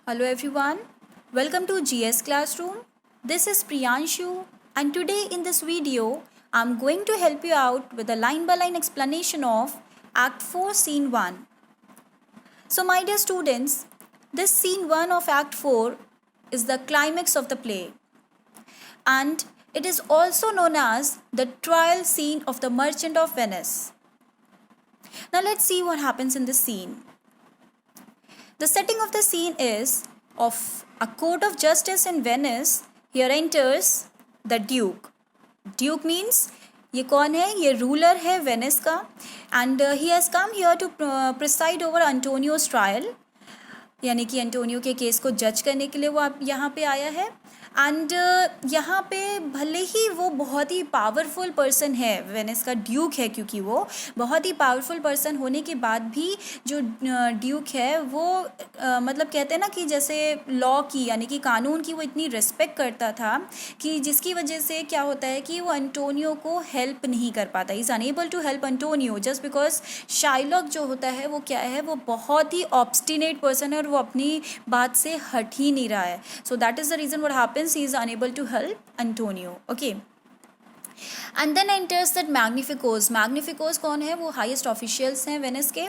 Hello everyone, welcome to GS Classroom. This is Priyanshu, and today in this video I'm going to help you out with a line by line explanation of Act 4 Scene 1. So my dear students, this Scene 1 of Act 4 is the climax of the play, and it is also known as the trial scene of the Merchant of Venice. Now let's see what happens in this scene. The setting of the scene is of a court of justice in Venice. Here enters the Duke. Duke means ये कौन है? ये ruler है Venice का, and he has come here to preside over Antonio's trial, यानी कि Antonio के case को जज करने के लिए वो यहाँ पे आया है. एंड यहाँ पे भले ही वो बहुत ही पावरफुल पर्सन है, वेनिस का ड्यूक है, क्योंकि वो बहुत ही पावरफुल पर्सन होने के बाद भी जो ड्यूक है वो मतलब कहते हैं ना कि जैसे लॉ की यानी कि कानून की वो इतनी रिस्पेक्ट करता था कि जिसकी वजह से क्या होता है कि वो एंटोनियो को हेल्प नहीं कर पाता. Is unable to help Antonio just because Shylock जो होता है वो क्या है, वो बहुत ही ऑब्स्टिनेट पर्सन है और वो अपनी बात से हट ही नहीं रहा है. So that is the reason what happens, he is unable to help Antonio. Okay. And then enters that Magnificos. Magnificos कौन है? वो highest officials हैं वेनिस के.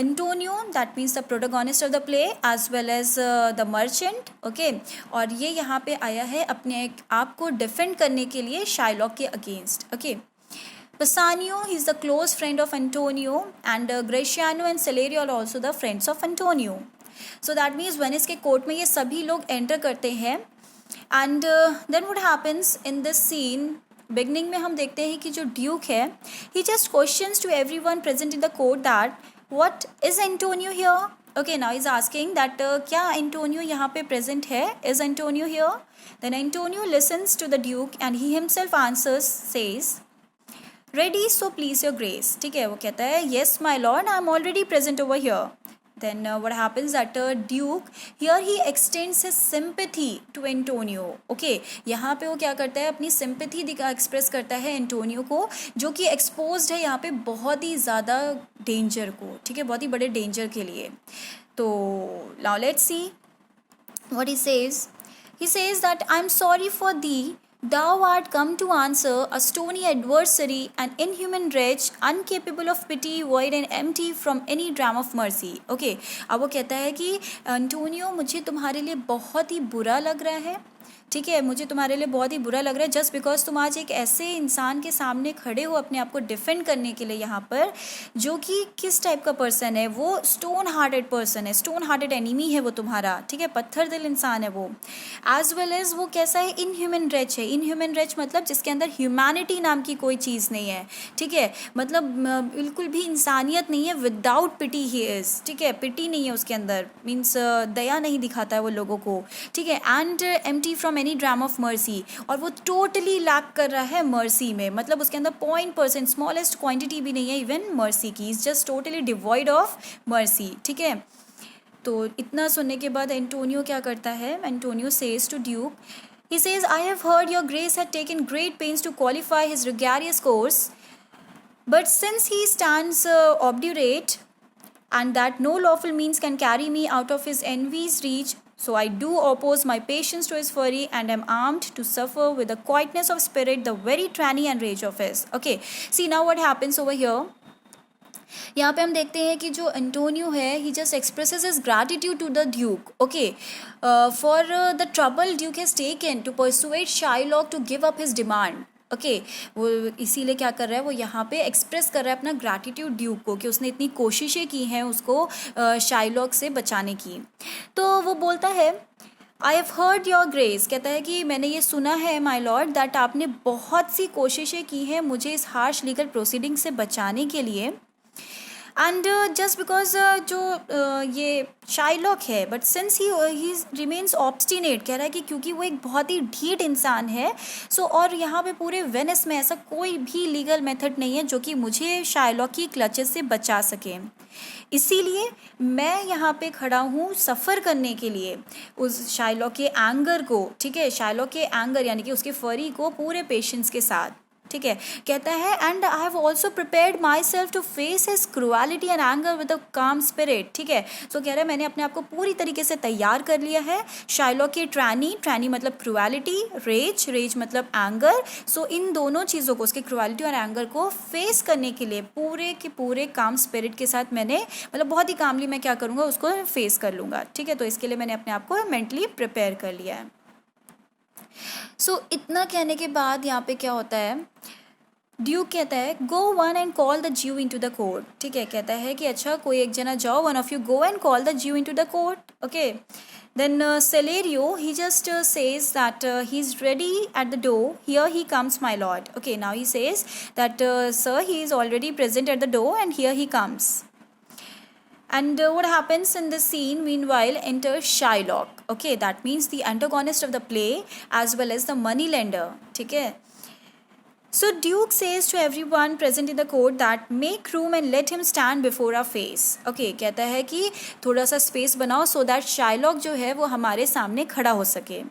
Antonio, that means the protagonist of the play as well as the merchant. Okay. और ये यहाँ पे आया है अपने आप को डिफेंड करने के लिए शाइलॉक के against. Okay. Bassanio, he is the close friend of Antonio, and Gratiano and Celerio are also the friends of Antonio. So that means Venice के कोर्ट में ये सभी लोग एंटर करते हैं. And then what happens in this scene, beginning में हम देखते हैं कि जो ड्यूक है he just questions to everyone present in the court that what is Antonio here. Okay, now is asking that क्या एंटोनियो यहाँ पे प्रेजेंट है, is Antonio here. Then Antonio listens to the duke and he himself answers says ready so please your grace. ठीक है, वो कहता है yes my lord, I am already present over here. Then what happens that Duke here he extends his sympathy to Antonio. Okay, यहाँ पे वो क्या करता है, अपनी sympathy एक्सप्रेस करता है एंटोनियो को, जो कि एक्सपोज्ड है यहाँ पे बहुत ही ज़्यादा डेंजर को. ठीक है, बहुत ही बड़े डेंजर के लिए. तो now let's see what he says. He says that I am sorry for thee. Thou art come to answer a stony adversary, an inhuman wretch, incapable of pity, void and empty from any dram of mercy. Okay, अब वो कहता है कि Antonio मुझे तुम्हारे लिए बहुत ही बुरा लग रहा है. ठीक है, मुझे तुम्हारे लिए बहुत ही बुरा लग रहा है जस्ट बिकॉज तुम आज एक ऐसे इंसान के सामने खड़े हो अपने आप को डिफेंड करने के लिए यहाँ पर, जो कि किस टाइप का पर्सन है, वो स्टोन हार्टेड पर्सन है, स्टोन हार्टेड एनिमी है वो तुम्हारा. ठीक है, पत्थर दिल इंसान है वो. एज वेल एज वो कैसा है, इनह्यूमन रेच है. इनह्यूमन रेच मतलब जिसके अंदर ह्यूमैनिटी नाम की कोई चीज़ नहीं है. ठीक है, मतलब बिल्कुल भी इंसानियत नहीं है. Without pity he is. ठीक है, पिटी नहीं है उसके अंदर, मीन्स दया नहीं दिखाता है वो लोगों को. ठीक है, and empty from any drum of mercy, और वो टोटली लैक कर रहा है मर्सी में, मतलब उसके अंदर 0% स्मॉलेस्ट क्वांटिटी भी नहीं है इवन मर्सी की. Is just totally devoid of mercy. ठीक है, तो इतना सुनने के बाद एंटोनियो क्या करता है, Antonio says to Duke, he says I have heard your grace had taken great pains to qualify his rigorous course, but since he stands obdurate and that no lawful means can carry me out of his envy's reach, so I do oppose my patience to his fury and am armed to suffer with the quietness of spirit the very tyranny and rage of his. Okay, see now what happens over here. यहाँ पे हम देखते हैं कि जो Antonio है he just expresses his gratitude to the duke. Okay, for the trouble duke has taken to persuade Shylock to give up his demand. Okay, वो इसीलिए क्या कर रहा है, वो यहाँ पे एक्सप्रेस कर रहा है अपना ग्रैटिट्यूड ड्यूक को कि उसने इतनी कोशिशें की हैं उसको शाइलॉक से बचाने की. तो वो बोलता है I have heard your grace, कहता है कि मैंने ये सुना है माई लॉर्ड दैट आपने बहुत सी कोशिशें की हैं मुझे इस हार्श लीगल प्रोसीडिंग से बचाने के लिए. एंड जस्ट बिकॉज जो ये शाइलॉक है, but since he remains obstinate, कह रहा है कि क्योंकि वो एक बहुत ही ढीठ इंसान है. सो और यहाँ पे पूरे वेनिस में ऐसा कोई भी लीगल मेथड नहीं है जो कि मुझे शाइलॉक की क्लचेस से बचा सके. इसीलिए मैं यहाँ पे खड़ा हूँ सफ़र करने के लिए उस शाइलॉक के एंगर को. ठीक है, शाइलॉक के एंगर यानी कि उसके फरी को पूरे पेशेंस के साथ. ठीक है, कहता है and I have also prepared myself to face his cruelty and anger with a calm spirit. ठीक है, सो कह रहा है मैंने अपने आप को पूरी तरीके से तैयार कर लिया है शाइलॉक की ट्रैनी मतलब क्रुअलिटी, रेज मतलब एंगर, सो इन दोनों चीज़ों को, उसके क्रुअलिटी और एंगर को फेस करने के लिए पूरे के पूरे काम स्पिरिट के साथ मैंने मतलब बहुत ही कामली मैं क्या करूँगा उसको फेस कर लूँगा। ठीक है, तो इसके लिए मैंने अपने आप को मेंटली प्रिपेयर कर लिया है। सो इतना कहने के बाद यहाँ पे क्या होता है, ड्यूक कहता है go one and call the Jew into the court. ठीक है, कहता है कि अच्छा कोई एक जना जाओ, one of you go and call the Jew into the court. Okay, then Celerio, he just says that he's ready at the door. Here he comes, my lord. Okay, now he says that sir, he is already present at the door and here he comes. And what happens in this scene, meanwhile enters Shylock. Okay, that means the antagonist of the play as well as the money lender. ठीक है, so Duke says to everyone present in the court that make room and let him stand before our face. Okay, कहता है कि थोड़ा सा space बनाओ so that Shylock जो है वो हमारे सामने खड़ा हो सके.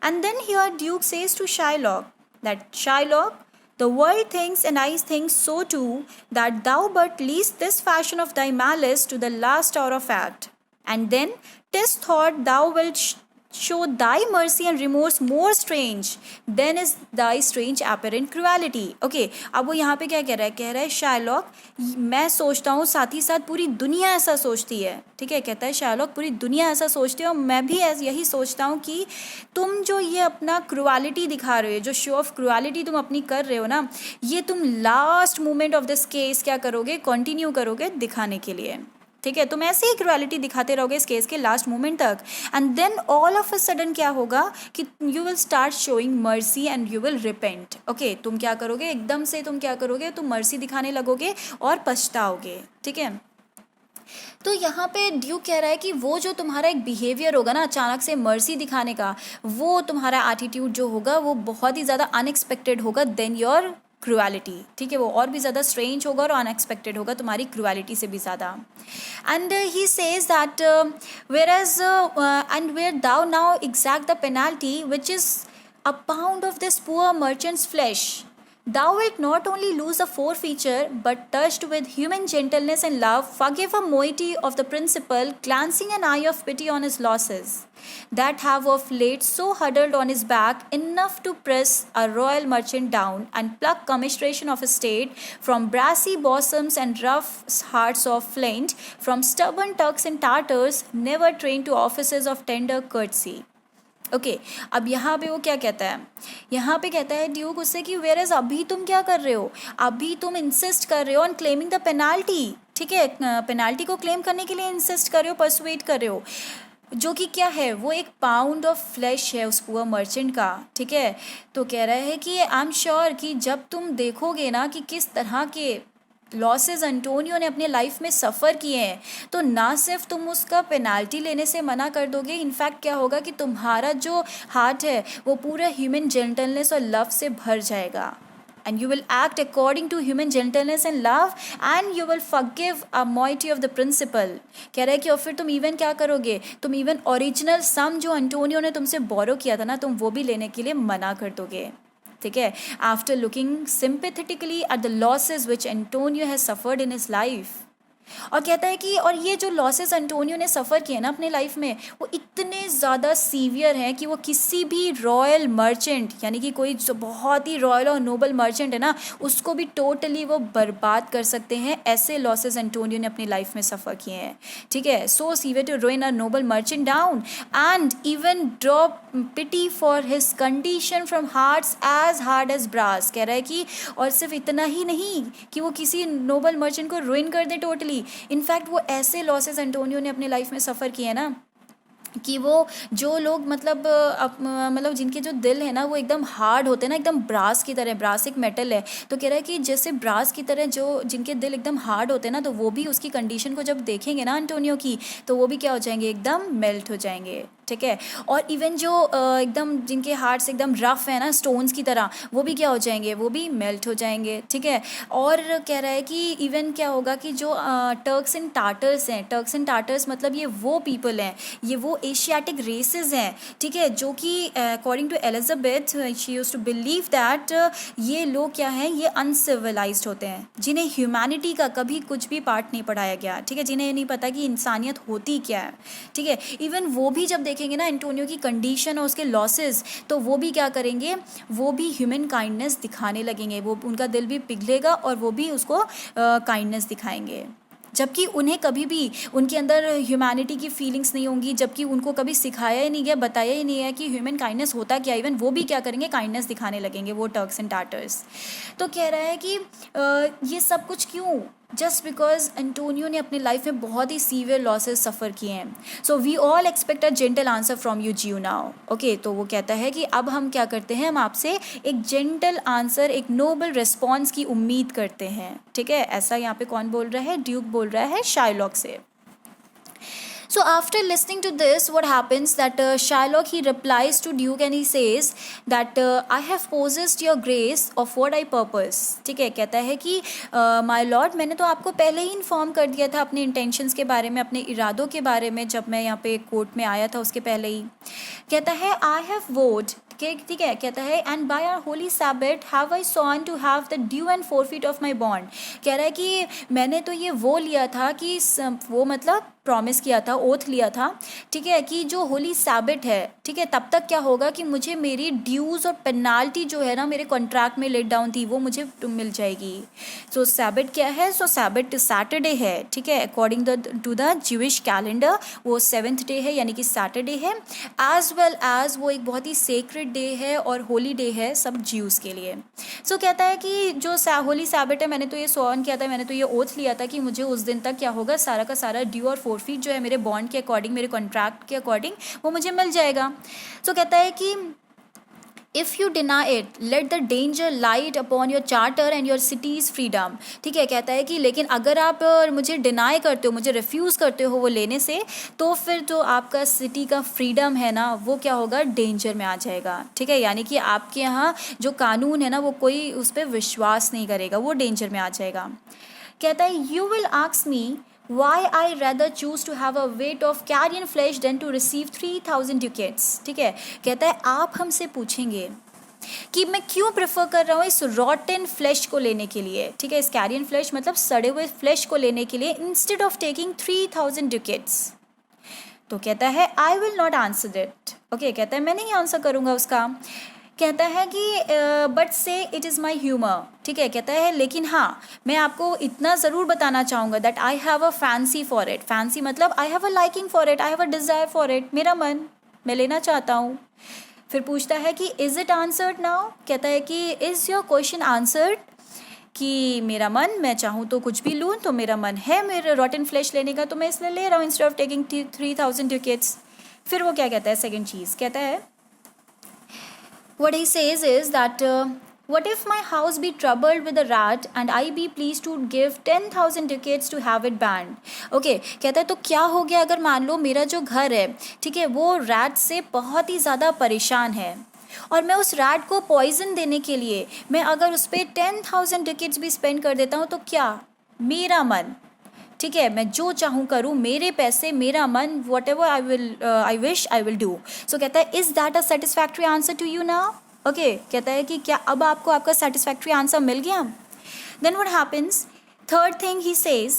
And then here Duke says to Shylock that Shylock, the world thinks and I think so too, that thou but least this fashion of thy malice to the last hour of act, and then 'tis thought thou wilt show thy mercy and remorse more strange than is thy strange apparent cruelty. Okay, अब वो यहाँ पे क्या कह रहा है Shylock, मैं सोचता हूँ साथ ही साथ पूरी दुनिया ऐसा सोचती है। ठीक है, कहता है शाइलॉक पूरी दुनिया ऐसा सोचती है और मैं भी यही सोचता हूँ कि तुम जो ये अपना क्रुअलिटी दिखा रहे हो, जो शो ऑफ क्रुअलिटी तुम अपनी कर रहे हो ना, ये तुम last moment of this case क्या करोगे, कंटिन्यू करोगे दिखाने के लिए। ठीक है, तुम ऐसे ही क्रुअलिटी दिखाते रहोगे इस केस के लास्ट मोमेंट तक, and then all of a sudden क्या होगा कि you will start showing mercy and you will repent. Okay, तुम क्या करोगे, एकदम से तुम क्या करोगे, तुम मर्सी दिखाने लगोगे और पछताओगे। ठीक है, तो यहाँ पे ड्यूक कह रहा है कि वो जो तुम्हारा एक बिहेवियर होगा ना अचानक से मर्सी दिखाने का, वो तुम्हारा एटीट्यूड जो होगा वो बहुत ही ज़्यादा अनएक्सपेक्टेड होगा देन योर क्रुअलिटी। ठीक है, वो और भी ज़्यादा स्ट्रेंज होगा और अनएक्सपेक्टेड होगा तुम्हारी क्रुअलिटी से भी ज़्यादा। And he says that whereas and where thou now exact the penalty which is a pound of this poor merchant's flesh, thou wilt not only lose a forefeature, but touched with human gentleness and love, forgive a moiety of the principal, glancing an eye of pity on his losses, that have of late so huddled on his back, enough to press a royal merchant down, and pluck commiseration of estate from brassy bosoms and rough hearts of flint, from stubborn Turks and Tartars, never trained to offices of tender courtesy. Okay, अब यहाँ पे वो क्या कहता है, यहाँ पे कहता है ड्यूक उससे कि वेयर एज अभी तुम क्या कर रहे हो, अभी तुम इंसिस्ट कर रहे हो ऑन क्लेमिंग द पेनाल्टी। ठीक है, पेनाल्टी को क्लेम करने के लिए इंसिस्ट कर रहे हो, परसुएट कर रहे हो, जो कि क्या है, वो एक पाउंड ऑफ फ्लैश है उस पुअर मर्चेंट का। ठीक है, तो कह रहा है कि आई एम श्योर कि जब तुम देखोगे ना कि किस तरह के लॉसेस एंटोनियो ने अपने लाइफ में सफ़र किए हैं, तो ना सिर्फ तुम उसका पेनाल्टी लेने से मना कर दोगे, इनफैक्ट क्या होगा कि तुम्हारा जो हार्ट है वो पूरा ह्यूमन जेंटलनेस और लव से भर जाएगा, and you will act according to human gentleness and love, and you will forgive a moiety of the principal. कह रहा है कि और फिर तुम इवन क्या करोगे, तुम इवन ओरिजिनल सम जो एंटोनियो ने तुमसे बोरो किया था ना, तुम वो भी लेने के लिए मना कर दोगे। ठीक है, after looking sympathetically at the losses which Antonio has suffered in his life. और कहता है कि और ये जो लॉसेस एंटोनियो ने सफ़र किए ना अपने लाइफ में, वो इतने ज़्यादा सीवियर हैं कि वो किसी भी रॉयल मर्चेंट, यानी कि कोई जो बहुत ही रॉयल और नोबल मर्चेंट है ना, उसको भी टोटली वो बर्बाद कर सकते हैं। ऐसे लॉसेस एंटोनियो ने अपनी लाइफ में सफ़र किए हैं। ठीक है, so severe to ruin a noble merchant down and even drop pity for his condition from hearts as hard as brass. कह रहा है कि और सिर्फ इतना ही नहीं कि वो किसी नोबल मर्चेंट को रुइन कर दे टोटली, इनफैक्ट वो ऐसे लॉसेस एंटोनियो ने अपने लाइफ में सफ़र किए हैं ना कि वो जो लोग मतलब जिनके जो दिल है ना वो एकदम हार्ड होते हैं ना, एकदम ब्रास की तरह, ब्रास एक मेटल है, तो कह रहा है कि जैसे ब्रास की तरह जो जिनके दिल एकदम हार्ड होते हैं ना, तो वो भी उसकी कंडीशन को जब देखेंगे ना एंटोनियो की, तो वो भी क्या हो जाएंगे, एकदम मेल्ट हो जाएंगे। ठीक है। और इवन जो एकदम जिनके हार्ट्स एकदम रफ है ना स्टोन्स की तरह, वो भी क्या हो जाएंगे, वो भी मेल्ट हो जाएंगे, ठीक है। और कह रहा है कि इवन क्या होगा कि जो टर्क्स एंड टाटर्स हैं, टर्क्स एंड टाटर्स मतलब ये वो पीपल हैं, ये वो एशियाटिक रेसेस हैं, ठीक है, जो कि according to Elizabeth she used to believe that ये लोग क्या हैं, ये अनसिविलाइज्ड होते हैं, जिन्हें ह्यूमैनिटी का कभी कुछ भी पार्ट नहीं पढ़ाया गया, ठीक है, जिन्हें नहीं पता कि इंसानियत होती क्या है, ठीक है। इवन वो भी जब देखेंगे ना एंटोनियो की कंडीशन और उसके लॉसेस, तो वो भी क्या करेंगे, वो भी ह्यूमन काइंडनेस दिखाने लगेंगे, वो उनका दिल भी पिघलेगा और वो भी उसको काइंडनेस दिखाएंगे, जबकि उन्हें कभी भी उनके अंदर ह्यूमैनिटी की फीलिंग्स नहीं होंगी, जबकि उनको कभी सिखाया ही नहीं गया, बताया ही नहीं है कि ह्यूमन काइंडनेस होता क्या। इवन वो भी क्या करेंगे, काइंडनेस दिखाने लगेंगे, वो टर्क्स एंड टाटर्स। तो कह रहा है कि ये सब कुछ क्यों, जस्ट बिकॉज एंटोनियो ने अपनी लाइफ में बहुत ही सीवियर लॉसेस सफ़र किए हैं। So we all expect a gentle answer from you Jew now. Okay, तो वो कहता है कि अब हम क्या करते हैं, हम आपसे एक जेंटल आंसर, एक नोबल रिस्पॉन्स की उम्मीद करते हैं, ठीक है। ऐसा यहाँ पे कौन बोल रहा है, ड्यूक बोल रहा है शाइलॉक से। So after listening to this, what happens that Shylock he replies to Duke and he says that I have possessed your grace of what I purpose. ठीक है, कहता है कि my lord, मैंने तो आपको पहले ही इन्फॉर्म कर दिया था अपने इंटेंशंस के बारे में, अपने इरादों के बारे में, जब मैं यहाँ पे कोर्ट में आया था उसके पहले ही। कहता है I have vowed, ठीक है, कहता है and by our holy Sabbath have I sworn to have the due and forfeit of my bond. कह रहा है कि मैंने तो ये वो लिया था कि वो मतलब प्रॉमिस किया था, ओथ लिया था, ठीक है, कि जो होली सैबथ है, ठीक है, तब तक क्या होगा कि मुझे मेरी ड्यूज़ और पेनाल्टी जो है ना मेरे कॉन्ट्रैक्ट में लेट डाउन थी, वो मुझे मिल जाएगी। सो सैबथ क्या है, सो सैबथ सैटरडे है, ठीक है, according to the Jewish calendar वो 7th डे है, यानी कि सैटरडे है, एज वेल एज वो एक बहुत ही सेक्रेड डे है और होली डे है सब ज्यूज़ के लिए। सो कहता है कि जो होली सैबथ है, मैंने तो ये सॉन किया था, मैंने तो ये ओथ लिया था कि मुझे उस दिन तक क्या होगा, सारा का सारा ड्यू और फोरफीट जो है मेरे बॉन्ड के अकॉर्डिंग, मेरे कॉन्ट्रैक्ट के अकॉर्डिंग वो मुझे मिल जाएगा। सो कहता है कि if you deny it let the danger light upon your charter and your cities freedom. ठीक है, कहता है कि लेकिन अगर आप मुझे डिनाई करते हो, मुझे रिफ्यूज़ करते हो वो लेने से, तो फिर जो आपका सिटी का फ्रीडम है ना वो क्या होगा, डेंजर में आ जाएगा। ठीक है, यानी कि आपके यहाँ जो कानून है ना वो कोई उस पर विश्वास नहीं करेगा, वो डेंजर में आ जाएगा। कहता है you will ask me why I rather choose to have a weight of carrion flesh than to receive 3000 ducats। ठीक है, कहता है आप हमसे पूछेंगे कि मैं क्यों प्रेफर कर रहा हूँ इस रॉटन फ्लैश को लेने के लिए, ठीक है, इस कैरियन फ्लैश मतलब सड़े हुए फ्लैश को लेने के लिए, इंस्टेड ऑफ टेकिंग 3000 ducats। तो कहता है I will not answer that. Okay, कहता है मैं नहीं आंसर करूँगा उसका। कहता है कि बट से इट इज़ माई ह्यूमर। ठीक है, कहता है लेकिन हाँ मैं आपको इतना ज़रूर बताना चाहूँगा that I have a fancy for it. Fancy मतलब I have a liking for it, I have a desire for it, मेरा मन, मैं लेना चाहता हूँ। फिर पूछता है कि इज़ इट आंसर्ड नाउ। कहता है कि इज़ योर क्वेश्चन आंसर्ड, कि मेरा मन, मैं चाहूँ तो कुछ भी लूँ, तो मेरा मन है मेरे रॉटन फ्लैश लेने का, तो मैं इसलिए ले रहा हूँ इंस्टेड ऑफ टेकिंग 3000 ducats। फिर वो क्या कहता है, सेकेंड चीज़ कहता है what he says is that what if my house be troubled with a rat and I be pleased to give 10,000 ducats to have it banned। okay, कहता है तो क्या हो गया अगर मान लो मेरा जो घर है, ठीक है, वो रैट से बहुत ही ज़्यादा परेशान है और मैं उस रैट को पॉइजन देने के लिए मैं अगर उस पर 10,000 ducats भी स्पेंड कर देता हूँ, तो क्या मेरा मन, ठीक है, मैं जो चाहूँ करूँ, मेरे पैसे, मेरा मन, whatever I wish I will do. So कहता है is that a satisfactory answer to you now. Okay, कहता है कि क्या अब आपको आपका सेटिस्फैक्ट्री आंसर मिल गया। Then what happens, third thing he says,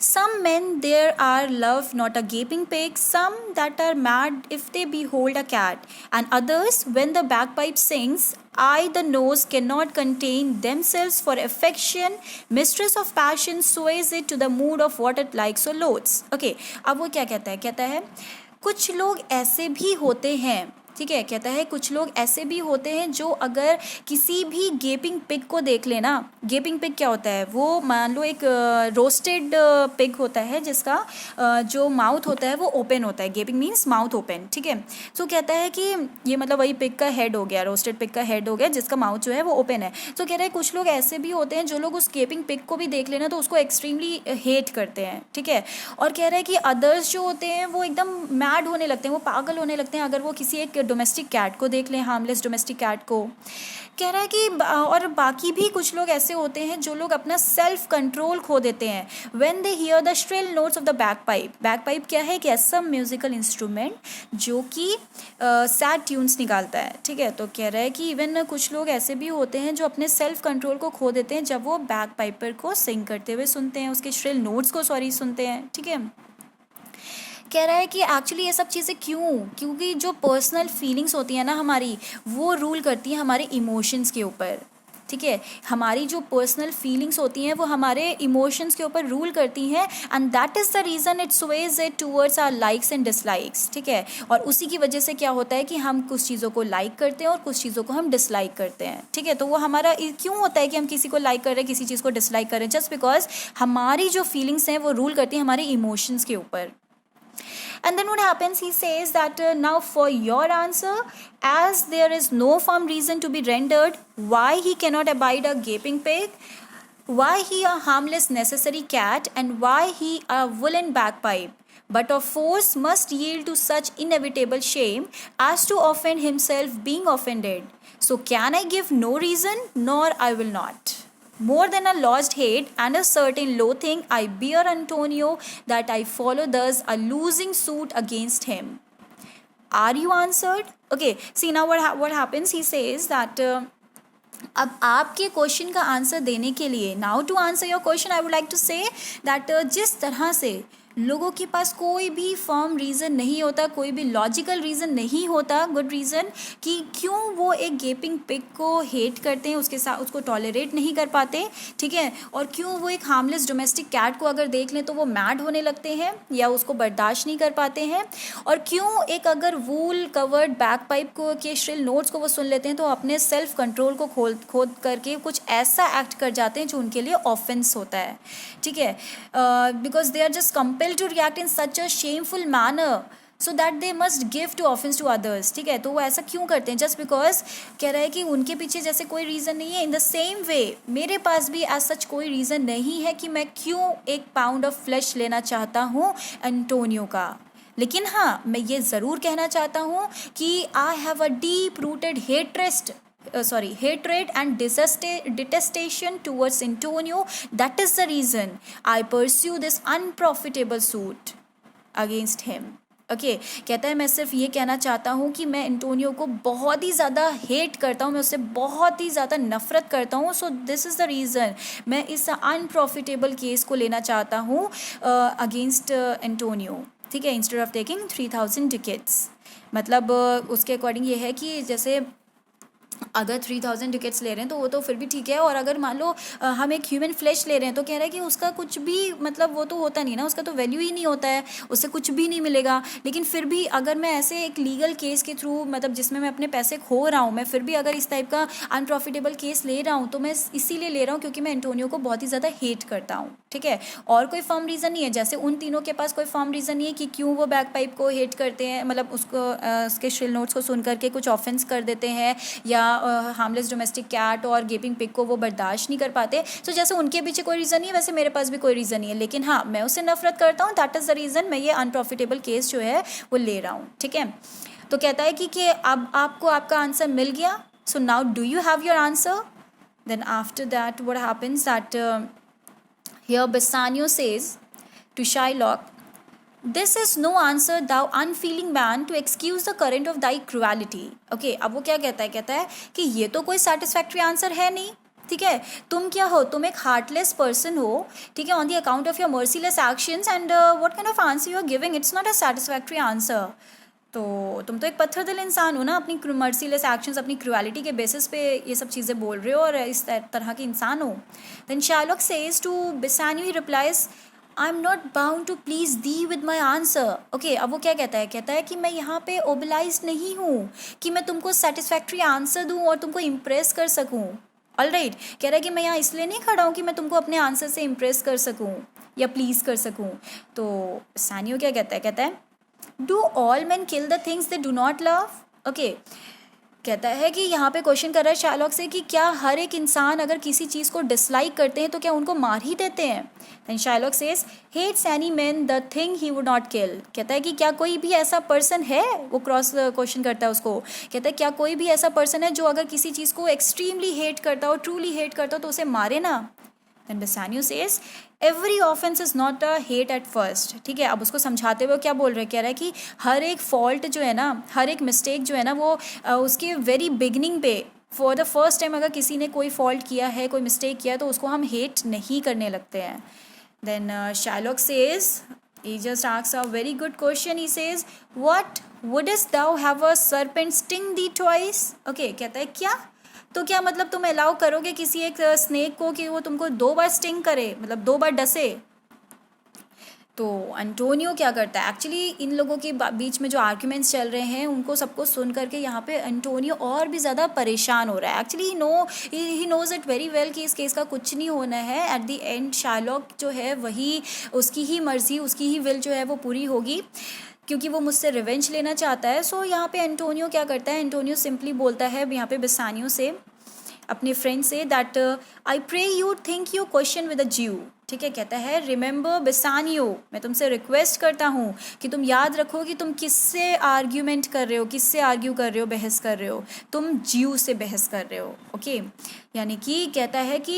some men there are love not a gaping pig, some that are mad if they behold a cat, and others when the bagpipe sings, I the nose cannot contain themselves for affection, mistress of passion sways it to the mood of what it likes or loathes। okay, अब वो क्या कहता है, कहता है कुछ लोग ऐसे भी होते हैं ठीक है, कहता है कुछ लोग ऐसे भी होते हैं जो अगर किसी भी गेपिंग पिग को देख लेना, गेपिंग पिग क्या होता है, वो मान लो एक रोस्टेड पिग होता है जिसका जो माउथ होता है वो ओपन होता है, गेपिंग मीन्स माउथ ओपन, ठीक है। सो कहता है कि ये मतलब वही पिग का हेड हो गया, रोस्टेड पिग का हेड हो गया जिसका माउथ जो है वो ओपन है। तो कह रहा है कुछ लोग ऐसे भी होते हैं जो लोग उस गेपिंग पिग को भी देख लेना तो उसको एक्सट्रीमली हेट करते हैं, ठीक है। और कह रहा है कि अदर्स जो होते हैं वो एकदम मैड होने लगते हैं, वो पागल होने लगते हैं अगर वो किसी एक डोमेस्टिक कैट को देख लें, हार्मलेस डोमेस्टिक कैट को। कह रहा है कि और बाकी भी कुछ लोग ऐसे होते हैं जो लोग अपना सेल्फ कंट्रोल खो देते हैं when they hear the shrill notes of the बैकपाइप। बैकपाइप क्या है, एक ऐसा म्यूजिकल इंस्ट्रूमेंट जो कि सैड ट्यून्स निकालता है, ठीक है। तो कह रहा है कि इवन कुछ लोग ऐसे भी होते हैं जो अपने सेल्फ कंट्रोल को खो देते हैं जब वो बैकपाइपर को सिंग करते हुए सुनते हैं, उसके श्रिल नोट्स को सुनते हैं, ठीक है। कह रहा है कि एक्चुअली ये सब चीज़ें क्योंकि जो पर्सनल फीलिंग्स होती हैं ना हमारी, वो रूल करती हैं हमारे इमोशंस के ऊपर, ठीक है। हमारी जो पर्सनल फीलिंग्स होती हैं वो हमारे इमोशंस के ऊपर रूल करती हैं and that is the reason it sways it towards our likes and dislikes, ठीक है। और उसी की वजह से क्या होता है कि हम कुछ चीज़ों को लाइक करते हैं और कुछ चीज़ों को हम डिसलाइक करते हैं, ठीक है। तो वो हमारा क्यों होता है कि हम किसी को लाइक कर रहे हैं, किसी चीज़ को डिसलाइक कर रहे हैं, जस्ट बिकॉज हमारी जो फीलिंग्स हैं वो रूल करती हैं हमारे इमोशंस के ऊपर। And then what happens, he says that now for your answer, as there is no firm reason to be rendered why he cannot abide a gaping pig, why he a harmless necessary cat, and why he a woolen bagpipe, but of force must yield to such inevitable shame as to offend himself being offended. So can I give no reason, nor I will not. More than a lost hate and a certain loathing I bear Antonio, that I follow thus a losing suit against him. Are you answered? Okay, see now what happens, he says that अब आपके question का answer देने के लिए, now to answer your question I would like to say that जिस तरह से लोगों के पास कोई भी फर्म रीज़न नहीं होता, कोई भी लॉजिकल रीज़न नहीं होता, गुड रीज़न कि क्यों वो एक गेपिंग पिग को हेट करते हैं, उसके साथ उसको टॉलरेट नहीं कर पाते, ठीक है। और क्यों वो एक हार्मलेस डोमेस्टिक कैट को अगर देख लें तो वो मैड होने लगते हैं या उसको बर्दाश्त नहीं कर पाते हैं, और क्यों एक अगर वूल कवर्ड बैक पाइप को के श्रिल नोट्स को वो सुन लेते हैं तो अपने सेल्फ कंट्रोल को खोद करके कुछ ऐसा एक्ट कर जाते हैं जो उनके लिए ऑफेंस होता है, ठीक है। Because they are just compelled to react in such a shameful manner so that they must give to offense to others, ठीक है। तो वो ऐसा क्यों करते हैं, जस्ट बिकॉज कह रहा है कि उनके पीछे जैसे कोई रीज़न नहीं है। इन द सेम वे मेरे पास भी एज सच कोई रीज़न नहीं है कि मैं क्यों एक पाउंड ऑफ फ्लैश लेना चाहता हूँ एंटोनियो का, लेकिन हाँ मैं ये ज़रूर कहना चाहता हूँ कि आई have a deep rooted hatred and detestation towards Antonio. That is the reason I pursue this unprofitable suit against him. Okay, कहता है मैं सिर्फ ये कहना चाहता हूँ कि मैं एंटोनियो को बहुत ही ज़्यादा हेट करता हूँ, मैं उससे बहुत ही ज़्यादा नफ़रत करता हूँ। So this is the reason मैं इस अनप्रॉफिटेबल केस को लेना चाहता हूँ अगेंस्ट एंटोनियो, ठीक है, इंस्टेड ऑफ टेकिंग 3000 टिकट्स। मतलब उसके अकॉर्डिंग ये है कि जैसे अगर 3000 टिकट्स ले रहे हैं तो वो तो फिर भी ठीक है, और अगर मान लो हम एक ह्यूमन फ्लैश ले रहे हैं तो कह रहा है कि उसका कुछ भी मतलब वो तो होता नहीं ना, उसका तो वैल्यू ही नहीं होता है, उससे कुछ भी नहीं मिलेगा। लेकिन फिर भी अगर मैं ऐसे एक लीगल केस के थ्रू मतलब जिसमें मैं अपने पैसे खो रहा हूँ, मैं फिर भी अगर इस टाइप का अनप्रॉफिटेबल केस ले रहा हूँ तो मैं इसीलिए ले रहा हूँ क्योंकि मैं एंटोनियो को बहुत ही ज़्यादा हेट करता हूँ, ठीक है। और कोई फर्म रीज़न नहीं है, जैसे उन तीनों के पास कोई फर्म रीज़न नहीं है कि क्यों वो बैक पाइप को हेट करते हैं, मतलब उसको उसके श्रिल नोट्स को सुन करके कुछ ऑफेंस कर देते हैं, या हार्मलेस डोमेस्टिक कैट और गेपिंग पिग को वो बर्दाश्त नहीं कर पाते। तो जैसे उनके पीछे कोई रीज़न नहीं है, वैसे मेरे पास भी कोई रीज़न नहीं है, लेकिन हाँ मैं उससे नफरत करता हूँ। दैट इज़ द रीज़न मैं ये अनप्रॉफिटेबल केस जो है वो ले रहा हूँ, ठीक है। तो कहता है कि अब आपको आपका आंसर मिल गया। So now do you have your answer? Then after that what happens that here Bassanio says to Shylock, This is no answer, thou unfeeling man, to excuse the current of thy cruelty. Okay, अब वो क्या कहता है कि ये तो कोई satisfactory answer है नहीं, ठीक है। तुम क्या हो, तुम एक हार्टलेस पर्सन हो, ठीक है, on the account of your merciless actions, and what kind of answer you are giving, it's not a satisfactory answer. तो तुम तो एक पत्थर दिल इंसान हो ना, अपनी मर्सीलेस एक्शंस, अपनी क्रुएलिटी के बेसिस पे ये सब चीज़ें बोल रहे हो और इस तरह के इंसान हो। Then Shylock says to Bassanio, he replies, I am not bound to please thee with my answer. Okay, अब वो क्या कहता है कि मैं यहाँ पे ओबलाइज नहीं हूँ कि मैं तुमको सेटिस्फैक्ट्री आंसर दूँ और तुमको इम्प्रेस कर सकूँ। ऑलराइट, कह रहा है कि मैं यहाँ इसलिए नहीं खड़ा हूँ कि मैं तुमको अपने आंसर से इम्प्रेस कर सकूँ या प्लीज़ कर सकूँ। तो सानियो क्या कहता है do all man kill the things they do not love. Okay, कहता है कि यहाँ पे क्वेश्चन कर रहा है शार्लॉक से कि क्या हर एक इंसान अगर किसी चीज़ को डिसलाइक करते हैं तो क्या उनको मार ही देते हैं। Then Shylock says hates any man the thing he would not kill. कहता है कि क्या कोई भी ऐसा पर्सन है, वो क्रॉस क्वेश्चन करता है उसको, कहता है क्या कोई भी ऐसा पर्सन है जो अगर किसी चीज़ को एक्सट्रीमली हेट करता हो, ट्रूली हेट करता हो तो उसे मारे ना। Then Bassanio says every offence is not a hate at first. ठीक है, अब उसको समझाते हुए क्या बोल रहे, कह रहा है कि हर एक फॉल्ट जो है ना, हर एक मिस्टेक जो है ना, वो उसके वेरी बिगनिंग पे फॉर द फर्स्ट टाइम अगर किसी ने कोई फॉल्ट किया है, कोई मिस्टेक किया है तो उसको हम हेट नहीं करने लगते हैं। Then Shylock says he just asks a very good question. He says what wouldest thou have a serpent sting thee twice? Okay, कहता है क्या, तो क्या मतलब तुम अलाउ करोगे किसी एक स्नेक को कि वो तुमको 2 बार स्टिंग करे, मतलब 2 बार डसे। तो एंटोनियो क्या करता है, एक्चुअली इन लोगों के बीच में जो आर्ग्यूमेंट्स चल रहे हैं उनको सबको सुन करके यहाँ पे एंटोनियो और भी ज़्यादा परेशान हो रहा है। Actually he knows it very well कि इस केस का कुछ नहीं होना है। एट द एंड शार्लॉक जो है वही, उसकी ही मर्ज़ी, उसकी ही विल जो है वो पूरी होगी क्योंकि वो मुझसे रिवेंज लेना चाहता है। सो यहाँ पे एंटोनियो क्या करता है, एंटोनियो सिंपली बोलता है यहाँ पे बेसानियो से, अपने फ्रेंड से, that I pray you think you question with a Jew. ठीक है, कहता है रिमेंबर बेसानियो, मैं तुमसे रिक्वेस्ट करता हूँ कि तुम याद रखो कि तुम किससे आर्ग्यूमेंट कर रहे हो, किससे आर्ग्यू कर रहे हो, बहस कर रहे हो, तुम ज्यू से बहस कर रहे हो। ओके, यानी कि कहता है कि